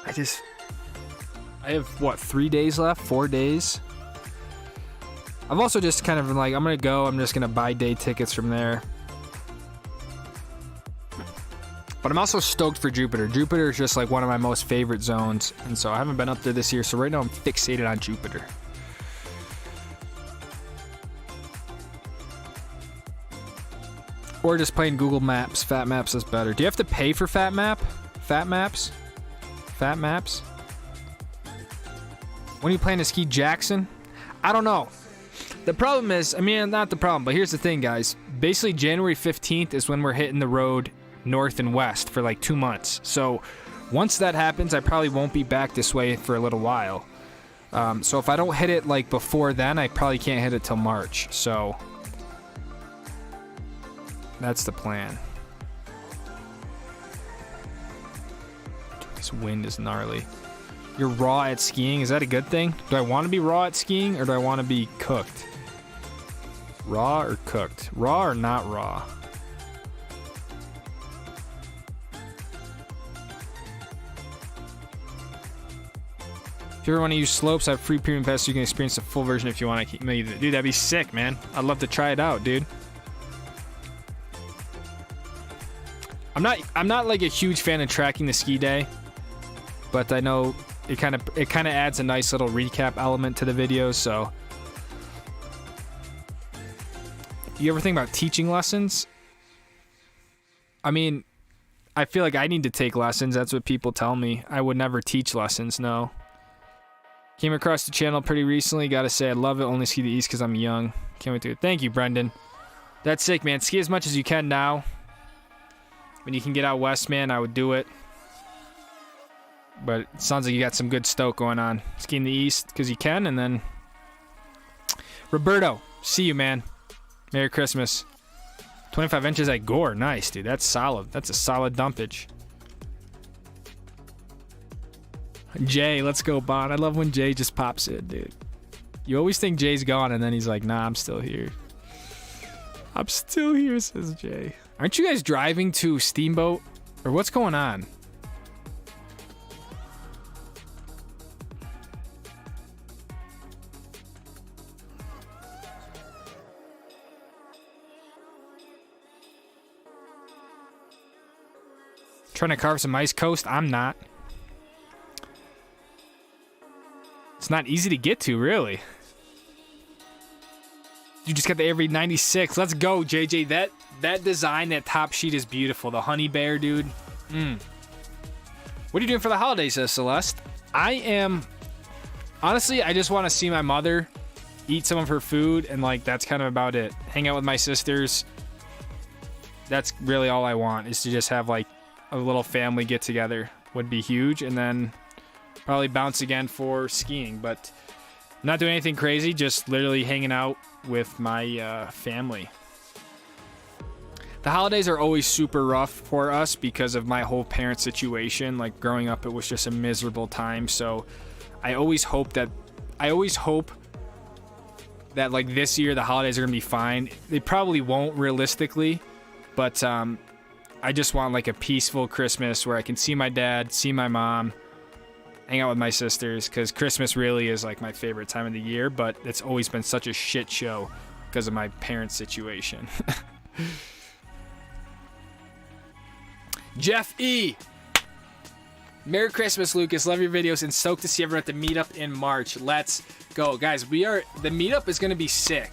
I have what, 3 days left? 4 days? I've also just kind of been like, I'm gonna go. I'm just gonna buy day tickets from there. But I'm also stoked for Jupiter. Jupiter is just like one of my most favorite zones. And so I haven't been up there this year. So right now I'm fixated on Jupiter. Or just playing Google Maps. Fat Maps is better. Do you have to pay for Fat Map? Fat Maps? Fat Maps? When are you planning to ski Jackson? I don't know. The problem is, I mean, not the problem, but here's the thing, guys. Basically, January 15th is when we're hitting the road north and west for like 2 months. So once that happens, I probably won't be back this way for a little while. So if I don't hit it like before then, I probably can't hit it till March. So that's the plan. Dude, this wind is gnarly. You're raw at skiing. Is that a good thing? Do I want to be raw at skiing or do I want to be cooked? Raw or cooked? Raw or not raw? If you ever want to use slopes, I have free premium pass so you can experience the full version if you want to. Dude, that'd be sick, man. I'd love to try it out, dude. I'm not like a huge fan of tracking the ski day, but I know it kind of adds a nice little recap element to the videos. So, you ever think about teaching lessons? I mean, I feel like I need to take lessons. That's what people tell me. I would never teach lessons, no. Came across the channel pretty recently. Gotta say, I love it. Only ski the East because I'm young. Can't wait to it. Thank you, Brendan. That's sick, man. Ski as much as you can now. When you can get out west, man, I would do it. But it sounds like you got some good Stoke going on. Skiing the East because you can, and then... Roberto, see you, man. Merry Christmas. 25 inches at Gore. Nice, dude. That's solid. That's a solid dumpage. Jay, let's go, Bond. I love when Jay just pops in, dude. You always think Jay's gone, and then he's like, nah, I'm still here. I'm still here, says Jay. Aren't you guys driving to Steamboat? Or what's going on? Trying to carve some ice coast? I'm not. It's not easy to get to, really. You just got the Avery 96. Let's go, JJ. That design, that top sheet is beautiful. The honey bear, dude. What are you doing for the holidays, Celeste? I am... Honestly, I just want to see my mother, eat some of her food, and, like, that's kind of about it. Hang out with my sisters. That's really all I want, is to just have, like, a little family get-together. Would be huge, and then probably bounce again for skiing, but not doing anything crazy, just literally hanging out with my family. The holidays are always super rough for us because of my whole parent situation. Like, growing up, it was just a miserable time, so I always hope that like this year the holidays are gonna be fine. They probably won't realistically, but I just want like a peaceful Christmas where I can see my dad, see my mom, hang out with my sisters, because Christmas really is like my favorite time of the year, but it's always been such a shit show because of my parents' situation. Jeff E. Merry Christmas, Lucas. Love your videos and stoked to see everyone at the meetup in March. Let's go. Guys, the meetup is going to be sick.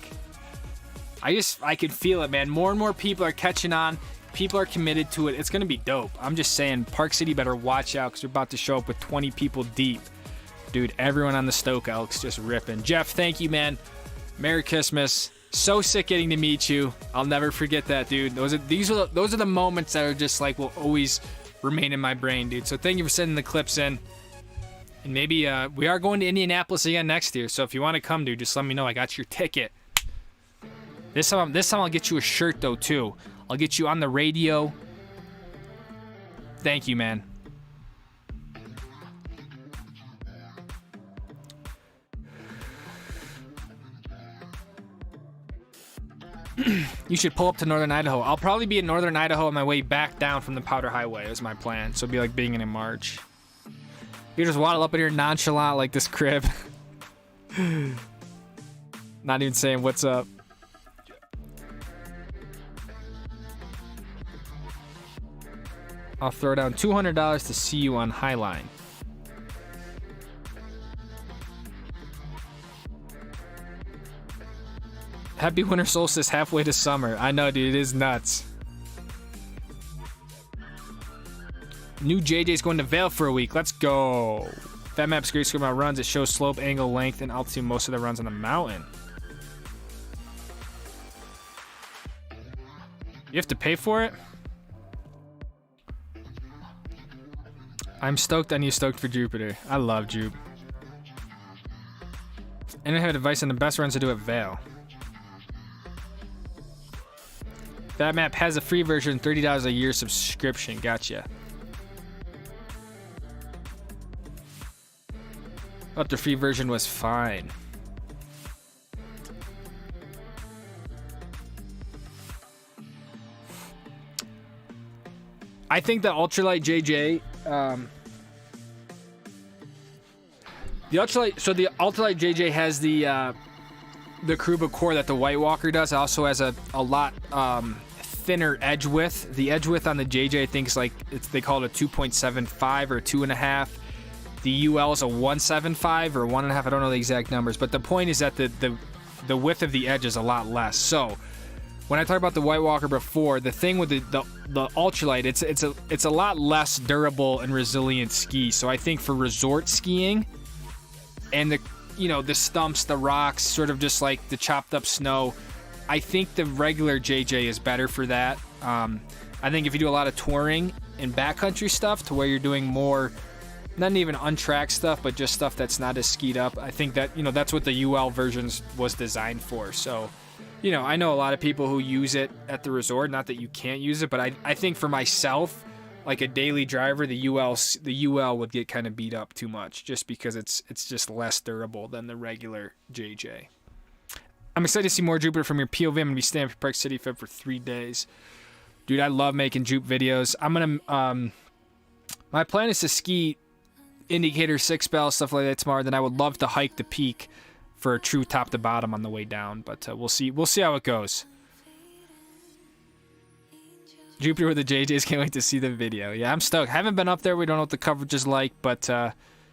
I can feel it, man. More and more people are catching on. People are committed to it. It's going to be dope. I'm just saying, Park City better watch out because we're about to show up with 20 people deep. Dude, everyone on the Stoke Elks just ripping. Jeff, thank you, man. Merry Christmas. So sick getting to meet you. I'll never forget that, dude. Those are the moments that are just like will always remain in my brain, dude. So thank you for sending the clips in. And maybe we are going to Indianapolis again next year. So if you want to come, dude, just let me know. I got your ticket. This time I'll get you a shirt though too. I'll get you on the radio. Thank you, man. You should pull up to Northern Idaho. I'll probably be in Northern Idaho on my way back down from the Powder Highway is my plan. So it'll be like being in March. You just waddle up in here nonchalant like this crib. Not even saying what's up. I'll throw down $200 to see you on Highline. Happy winter solstice halfway to summer. I know, dude. It is nuts. New JJ's going to Vail for a week. Let's go. That map's great score about runs. It shows slope, angle, length, and altitude most of the runs on the mountain. You have to pay for it? I'm stoked on you, stoked for Jupiter. I love Jupe. And I have advice on the best runs to do at Vale. That map has a free version, $30 a year subscription. Gotcha. Thought the free version was fine. I think the ultralight JJ, the ultralight JJ has the Kruba core that the White Walker does. It also has a lot thinner edge width. The edge width on the JJ, I think, is like they call it a 2.75 or 2.5. The UL is a 1.75 or 1.5. I don't know the exact numbers, but the point is that the width of the edge is a lot less. So when I talked about the White Walker before, the thing with the ultralight, it's a lot less durable and resilient ski. So I think for resort skiing and the stumps, the rocks, sort of just like the chopped up snow, I think the regular JJ is better for that. I think if you do a lot of touring and backcountry stuff to where you're doing more, not even untracked stuff, but just stuff that's not as skied up, I think that, that's what the UL versions was designed for. So, I know a lot of people who use it at the resort, not that you can't use it, but I think for myself, like a daily driver, the UL would get kind of beat up too much just because it's just less durable than the regular JJ. I'm excited to see more Jupiter from your POV. I'm going to be staying at Park City Feb for 3 days. Dude, I love making Jupe videos. I'm going to, my plan is to ski Indicator 6 Bell, stuff like that tomorrow. Then I would love to hike the peak for a true top to bottom on the way down, but we'll see how it goes. Jupiter with the JJs, can't wait to see the video. Yeah, I'm stoked. Haven't been up there. We don't know what the coverage is like, but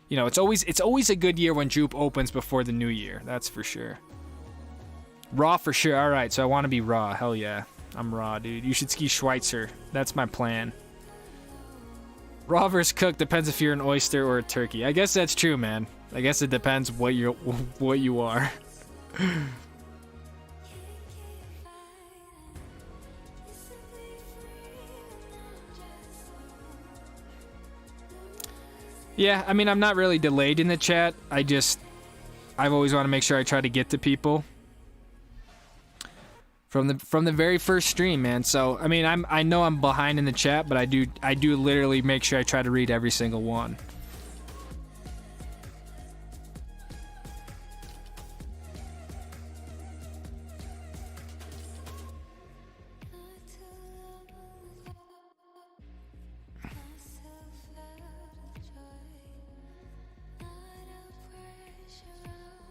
it's always a good year when Jupe opens before the new year. That's for sure. Raw for sure. All right, so I want to be raw. Hell yeah, I'm raw, dude. You should ski Schweitzer. That's my plan. Raw versus cooked depends if you're an oyster or a turkey. I guess that's true, man. I guess it depends what you are. Yeah, I mean, I'm not really delayed in the chat. I've always want to make sure I try to get to people from the very first stream, man. So, I mean, I know I'm behind in the chat, but I do literally make sure I try to read every single one.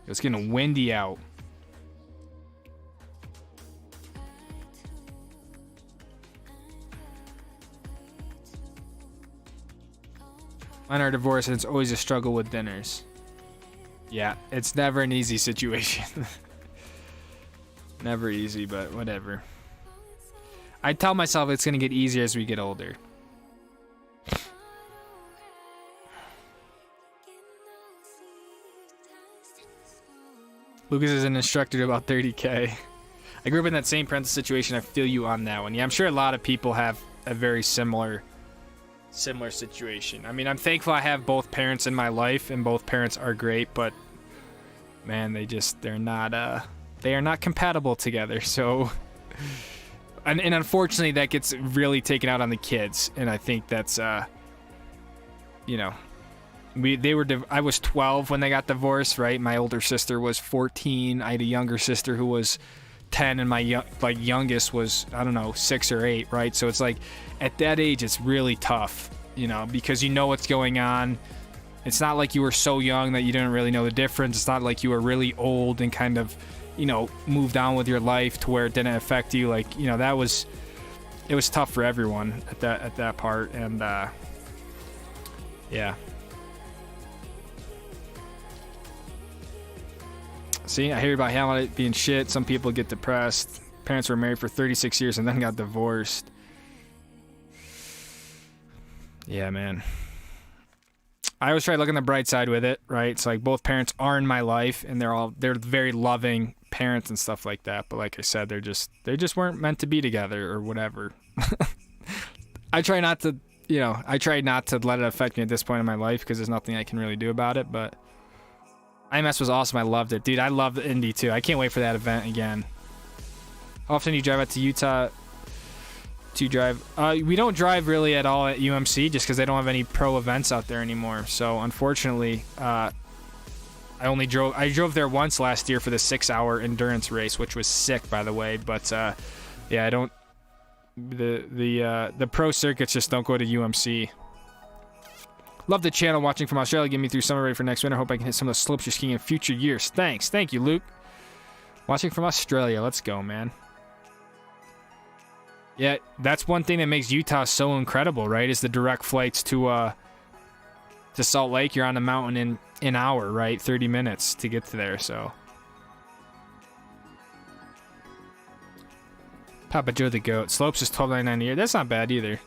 It's getting windy out. Mine are divorced and it's always a struggle with dinners. Yeah, it's never an easy situation. Never easy, but whatever. I tell myself it's going to get easier as we get older. Lucas is an instructor to about 30K. I grew up in that same parental situation. I feel you on that one. Yeah, I'm sure a lot of people have a very similar situation. I mean, I'm thankful I have both parents in my life, and both parents are great, but man, they are not compatible together. So, and unfortunately, that gets really taken out on the kids, and I think that's I was 12 when they got divorced, right? My older sister was 14. I had a younger sister who was 10, and my youngest was, I don't know, 6 or 8, right? So it's like at that age it's really tough, because you know what's going on. It's not like you were so young that you didn't really know the difference. It's not like you were really old and kind of, moved on with your life to where it didn't affect you. Like, it was tough for everyone at that part, and yeah. See, I hear about Hamlet being shit. Some people get depressed. Parents were married for 36 years and then got divorced. Yeah, man. I always try to look on the bright side with it, right? It's like both parents are in my life, and they're very loving parents and stuff like that. But like I said, they just weren't meant to be together or whatever. I try not to let it affect me at this point in my life because there's nothing I can really do about it. But IMS was awesome. I loved it, dude. I love Indy too. I can't wait for that event again. How often do you drive out to Utah? To drive? We don't drive really at all at UMC just because they don't have any pro events out there anymore. So unfortunately, I drove there once last year for the 6-hour endurance race, which was sick, by the way. But yeah, I don't. The pro circuits just don't go to UMC. Love the channel. Watching from Australia, get me through summer, ready for next winter. Hope I can hit some of the slopes you're skiing in future years. Thank you, Luke. Watching from Australia, let's go, man. Yeah, that's one thing that makes Utah so incredible, right? Is the direct flights to Salt Lake. You're on the mountain in an hour, right? 30 minutes to get to there, so. Papa Joe the Goat. Slopes is $12.99 a year. That's not bad either.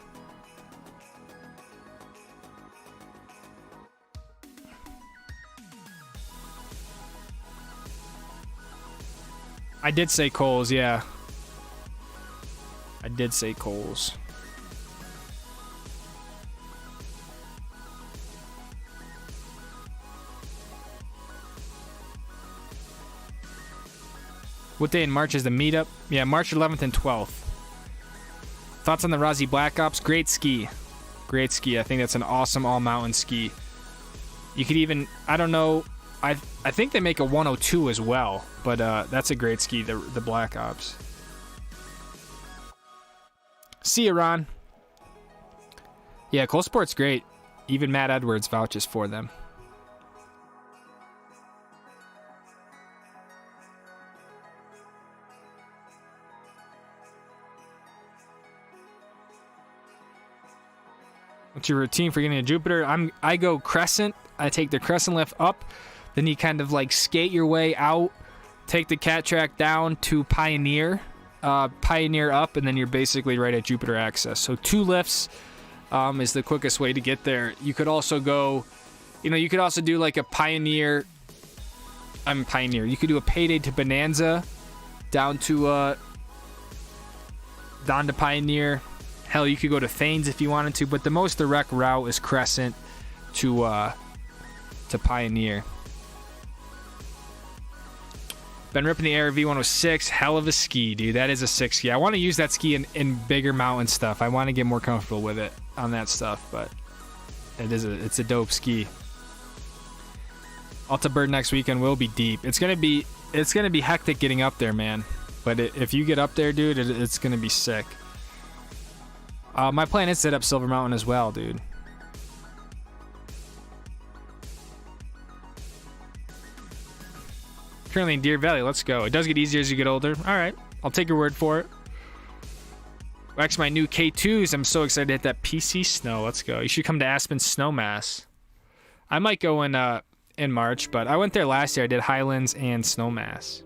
I did say Coles, yeah. I did say Coles. What day in March is the meetup? Yeah, March 11th and 12th. Thoughts on the Rossi Black Ops? Great ski. Great ski. I think that's an awesome all-mountain ski. You could even, I don't know, I think they make a 102 as well, but that's a great ski, the Black Ops. See you, Ron. Yeah, Cole Sport's great. Even Matt Edwards vouches for them. What's your routine for getting to Jupiter? I go crescent. I take the crescent lift up. Then you kind of like skate your way out. Take the cat track down to Pioneer. Pioneer up, and then you're basically right at Jupiter Access. So 2 lifts is the quickest way to get there. You could also go, you could also do like a Pioneer. You could do a Payday to Bonanza down to Pioneer. Hell, you could go to Thanes if you wanted to, but the most direct route is Crescent to Pioneer. Been ripping the ARV 106. Hell of a ski, dude. That is a sick ski. I want to use that ski in bigger mountain stuff. I want to get more comfortable with it on that stuff, but it's a dope ski. Alta Bird next weekend will be deep. It's gonna be hectic getting up there, man. But if you get up there, dude, it's gonna be sick. My plan is to hit up Silver Mountain as well, dude. Currently in Deer Valley. Let's go. It does get easier as you get older. All right. I'll take your word for it. Actually, my new K2s. I'm so excited to hit that PC snow. Let's go. You should come to Aspen Snowmass. I might go in March, but I went there last year. I did Highlands and Snowmass.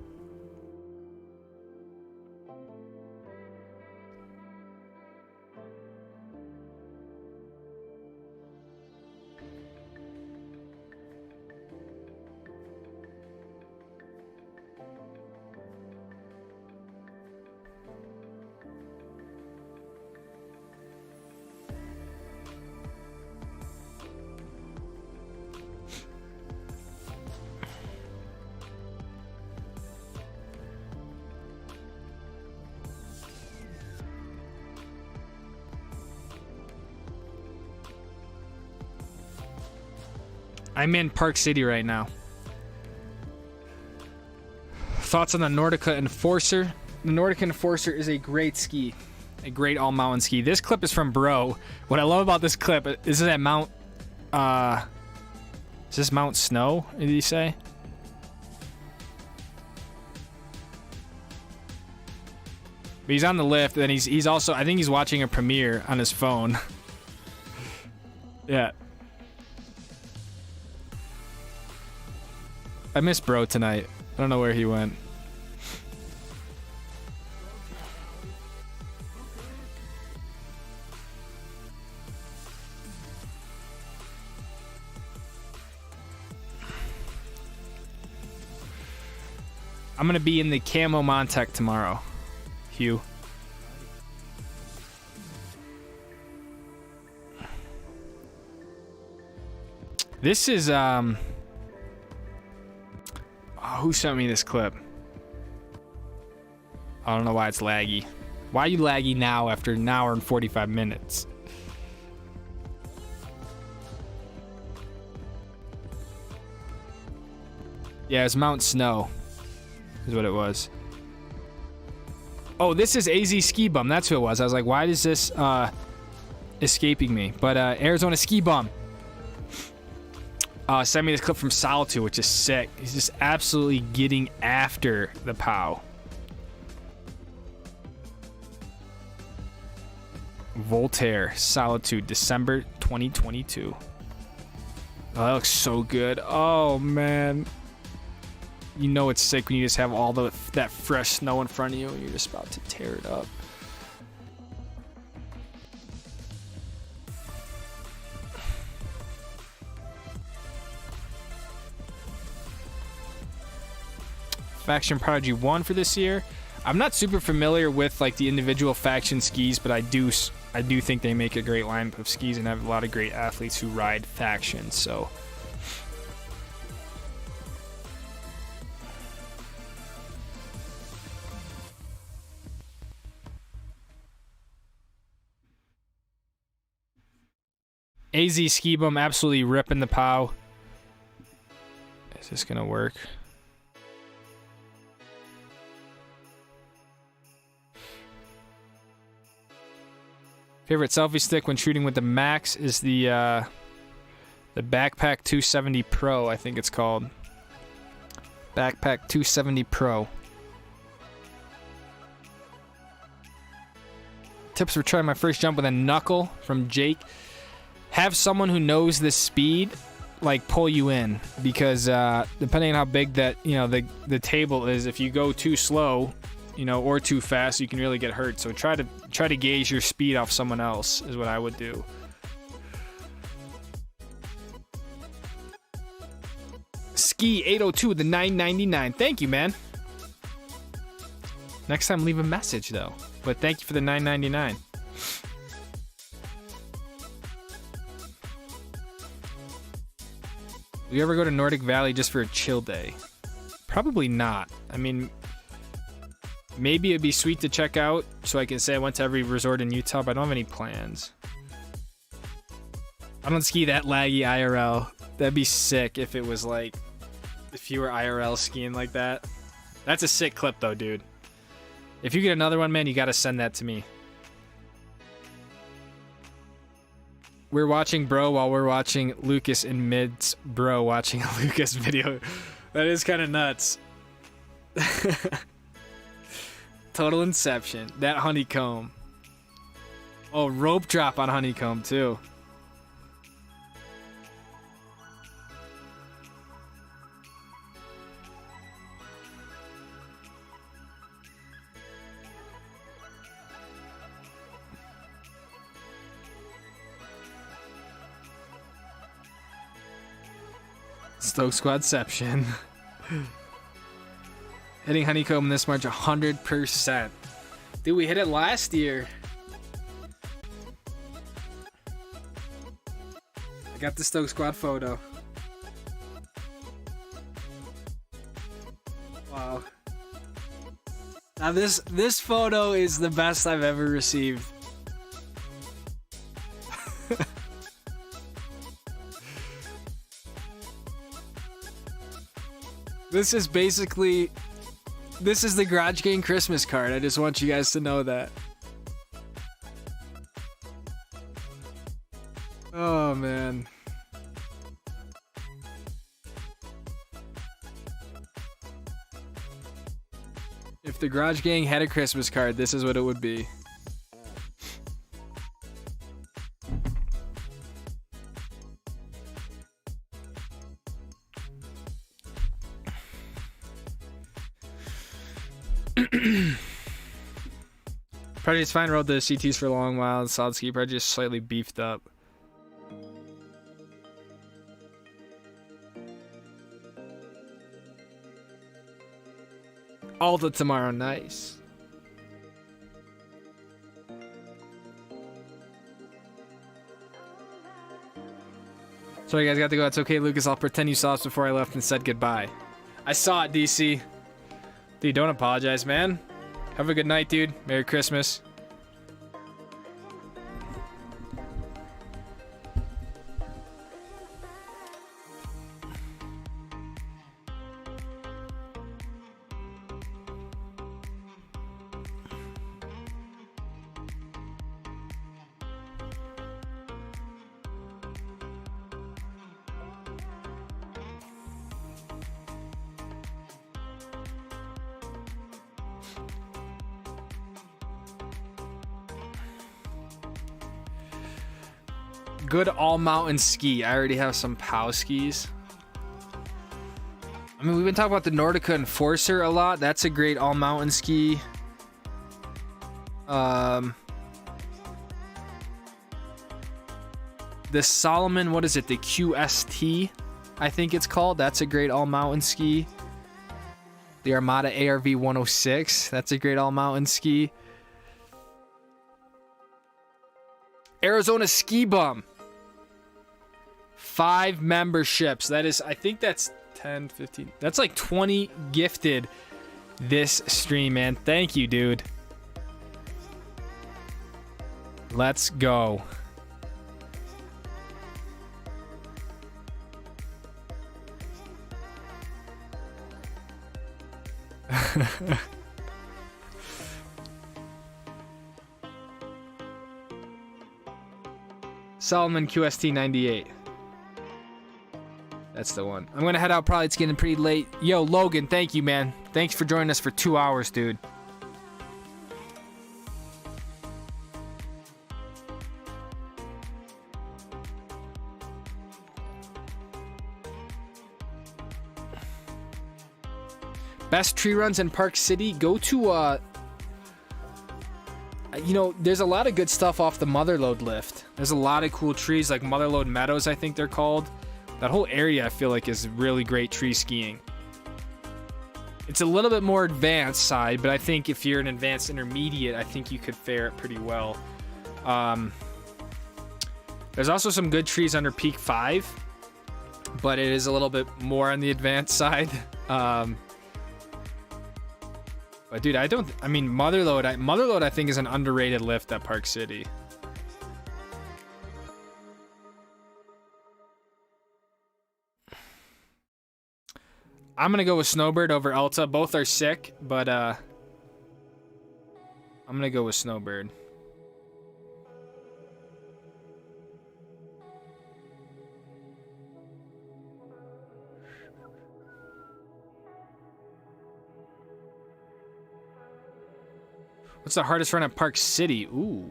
I'm in Park City right now. Thoughts on the Nordica Enforcer? The Nordica Enforcer is a great ski. A great all-mountain ski. This clip is from Bro. What I love about this clip is at Mount... is this Mount Snow, did he say? But he's on the lift, and he's also... I think he's watching a premiere on his phone. Yeah. I miss Bro tonight. I don't know where he went. I'm gonna be in the camo Montec tomorrow. Hugh. This is oh, who sent me this clip? I don't know why it's laggy. Why are you laggy now after an hour and 45 minutes? Yeah, it's Mount Snow is what it was. Oh, this is AZ Ski Bum. That's who it was. I was like, why is this escaping me? But Arizona Ski Bum sent me this clip from Solitude, which is sick. He's just absolutely getting after the POW. Voltaire, Solitude, December 2022. Oh, that looks so good. Oh, man. You know it's sick when you just have all that fresh snow in front of you and you're just about to tear it up. Faction Prodigy 1 for this year. I'm not super familiar with like the individual faction skis, but I do think they make a great lineup of skis and have a lot of great athletes who ride factions. So AZ Ski Bum absolutely ripping the POW. Is this gonna work? Favorite selfie stick when shooting with the Max is the Backpack 270 Pro, I think it's called. Backpack 270 Pro. Tips for trying my first jump with a knuckle from Jake. Have someone who knows the speed like pull you in, because depending on how big that, you know, the table is, if you go too slow, you know, or too fast, you can really get hurt. So try to gauge your speed off someone else is what I would do. Ski 802 with the 9.99. Thank you, man. Next time leave a message though. But thank you for the 9.99. Do you ever go to Nordic Valley just for a chill day? Probably not. I mean, maybe it'd be sweet to check out so I can say I went to every resort in Utah, but I don't have any plans. I don't ski that laggy IRL. That'd be sick if it was like, if you were IRL skiing like that. That's a sick clip though, dude. If you get another one, man, you gotta send that to me. We're watching bro while we're watching Lucas in mid's bro watching a Lucas video. That is kind of nuts. Total inception. That honeycomb. Oh, rope drop on honeycomb too. Stoke Squadception. Hitting honeycomb this March 100%. Dude, we hit it last year. I got the Stoke Squad photo. Wow. Now this photo is the best I've ever received. This is basically, this is the Garage Gang Christmas card. I just want you guys to know that. Oh, man. If the Garage Gang had a Christmas card, this is what it would be. Prejudice fine, rode the CTs for a long while. The solid ski Prejudice slightly beefed up. Alta tomorrow. Nice. Sorry, guys, got to go. It's okay, Lucas. I'll pretend you saw us before I left and said goodbye. I saw it, DC. Dude, don't apologize, man. Have a good night, dude. Merry Christmas. Good all-mountain ski. I already have some POW skis. I mean, we've been talking about the Nordica Enforcer a lot. That's a great all-mountain ski. The Solomon, what is it? The QST, I think it's called. That's a great all-mountain ski. The Armada ARV 106. That's a great all-mountain ski. Arizona Ski Bum. 5 memberships. That is, I think that's 10, 15. That's like 20 gifted this stream, man. Thank you, dude. Let's go. Solomon QST 98. That's the one. I'm gonna head out. Probably it's getting pretty late. Yo, Logan, thank you, man. Thanks for joining us for 2 hours, dude. Best tree runs in Park City. Go to you know, there's a lot of good stuff off the Motherlode lift. There's a lot of cool trees, like Motherlode Meadows, I think they're called. That whole area, I feel like, is really great tree skiing. It's a little bit more advanced side, but I think if you're an advanced intermediate, I think you could fare it pretty well. There's also some good trees under Peak 5, but it is a little bit more on the advanced side. But dude, I mean, Motherlode I think is an underrated lift at Park City. I'm gonna go with Snowbird over Alta. Both are sick, but I'm gonna go with Snowbird. What's the hardest run at Park City? Ooh.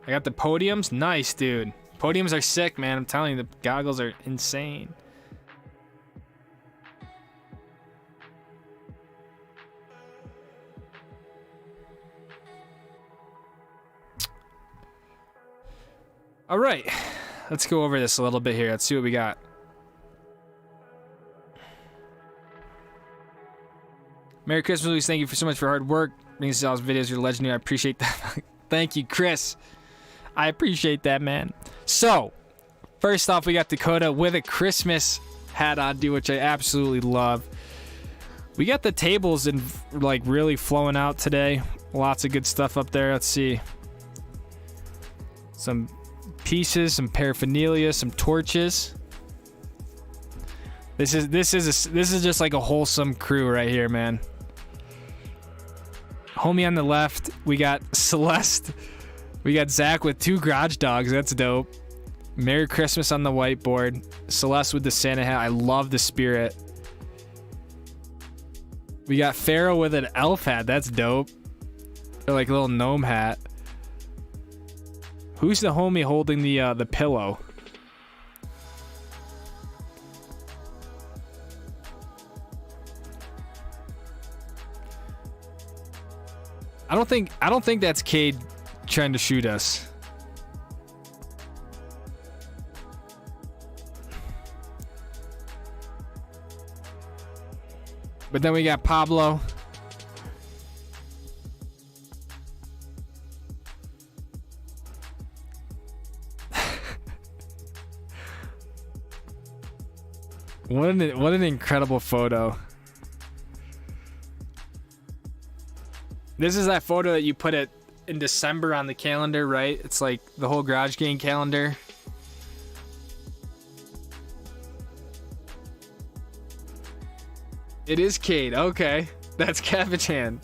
I got the podiums. Nice, dude. Podiums are sick, man. I'm telling you, the goggles are insane. All right. Let's go over this a little bit here. Let's see what we got. Merry Christmas, Luis. Thank you so much for hard work. Bringing us all these videos. You're legendary. I appreciate that. Thank you, Chris. I appreciate that, man. So, first off, we got Dakota with a Christmas hat on, dude, which I absolutely love. We got the tables and like really flowing out today. Lots of good stuff up there. Let's see. Some pieces, some paraphernalia, some torches. This is just like a wholesome crew right here, man. Homie on the left, we got Celeste. We got Zach with 2 garage dogs. That's dope. Merry Christmas on the whiteboard. Celeste with the Santa hat. I love the spirit. We got Pharaoh with an elf hat. That's dope. Or like a little gnome hat. Who's the homie holding the pillow? I don't think that's Cade trying to shoot us. But then we got Pablo. What an incredible photo. This is that photo that you put it in December on the calendar, right? It's like the whole Garage Gang calendar. It is Kate. Okay. That's Cavichan.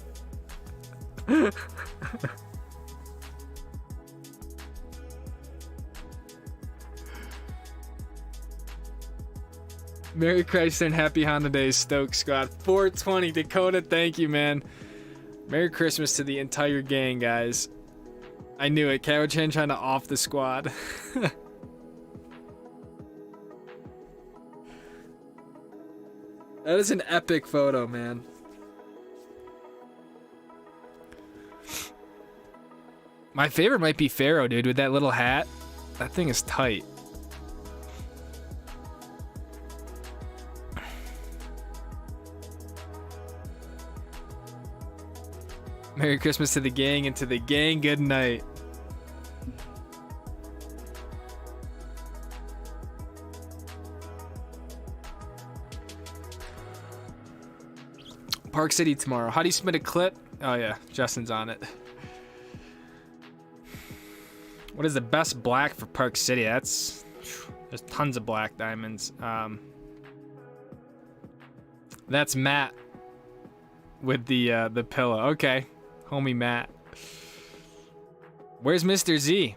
Merry Chrysler and happy holidays, Stoke Squad. 420 Dakota, thank you, man. Merry Christmas to the entire gang, guys. I knew it. Cavichan trying to off the squad. That is an epic photo, man. My favorite might be Pharaoh, dude, with that little hat. That thing is tight. Merry Christmas to the gang, and to the gang, good night. Park City tomorrow. How do you submit a clip? Oh yeah, Justin's on it. What is the best black for Park City? There's tons of black diamonds. That's Matt with the pillow. Okay, homie Matt. Where's Mr. Z?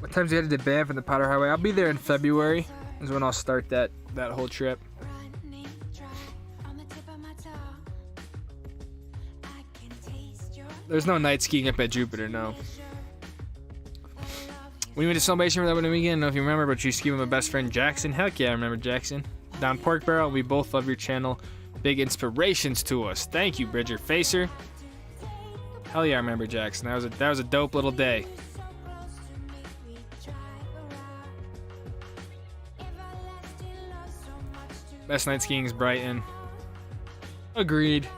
What time's you headed to Banff and the Powder Highway? I'll be there in February. Is when I'll start that whole trip. There's no night skiing up at Jupiter, no. We went to Celebration for that one weekend. I don't know if you remember, but you skied with my best friend Jackson. Heck yeah, I remember Jackson. Down Pork Barrel, we both love your channel. Big inspirations to us. Thank you, Bridger Facer. Hell yeah, I remember Jackson. That was a dope little day. Best night skiing is Brighton. Agreed.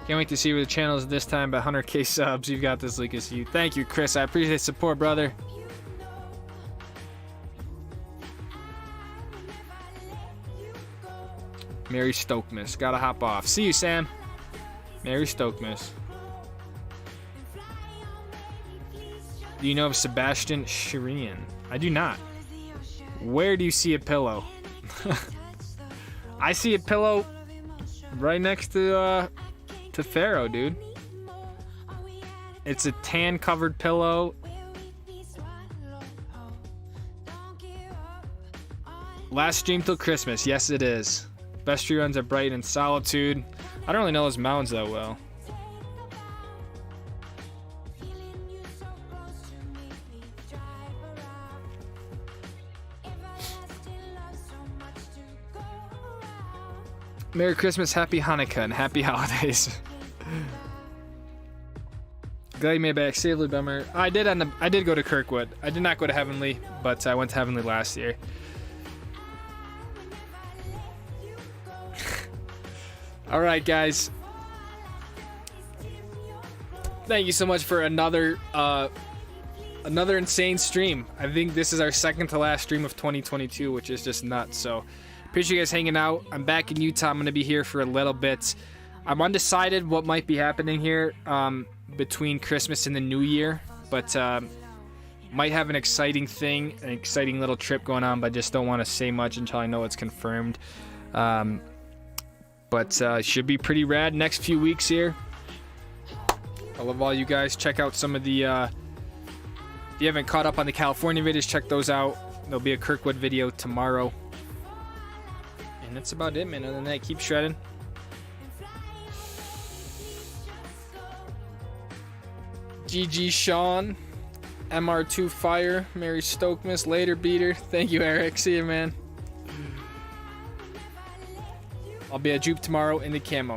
Can't wait to see where the channel is this time. By 100k subs, you've got this, Lucas. You. Thank you, Chris. I appreciate the support, brother. Mary Stokemas. Gotta hop off. See you, Sam. Mary Stokemas. Do you know of Sebastian Shirian? I do not. Where do you see a pillow? I see a pillow right next to Pharaoh, dude. It's a tan covered pillow. Last stream till Christmas. Yes, it is. Best tree runs at Brighton and Solitude. I don't really know those mountains that well. Merry Christmas, Happy Hanukkah, and Happy Holidays. Glad you made it back safely, bummer. I did go to Kirkwood. I did not go to Heavenly, but I went to Heavenly last year. All right, guys. Thank you so much for another insane stream. I think this is our second to last stream of 2022, which is just nuts. So appreciate you guys hanging out. I'm back in Utah. I'm going to be here for a little bit. I'm undecided what might be happening here between Christmas and the New Year, but might have an exciting little trip going on, but I just don't want to say much until I know it's confirmed. But should be pretty rad next few weeks here. I love all you guys. Check out some of the if you haven't caught up on the California videos, check those out. There'll be a Kirkwood video tomorrow. And that's about it, man. Other than that, keep shredding. GG Sean. MR2 Fire. Mary Stokemas. Later, Beater. Thank you, Eric. See you, man. I'll be at Jupe tomorrow in the camo.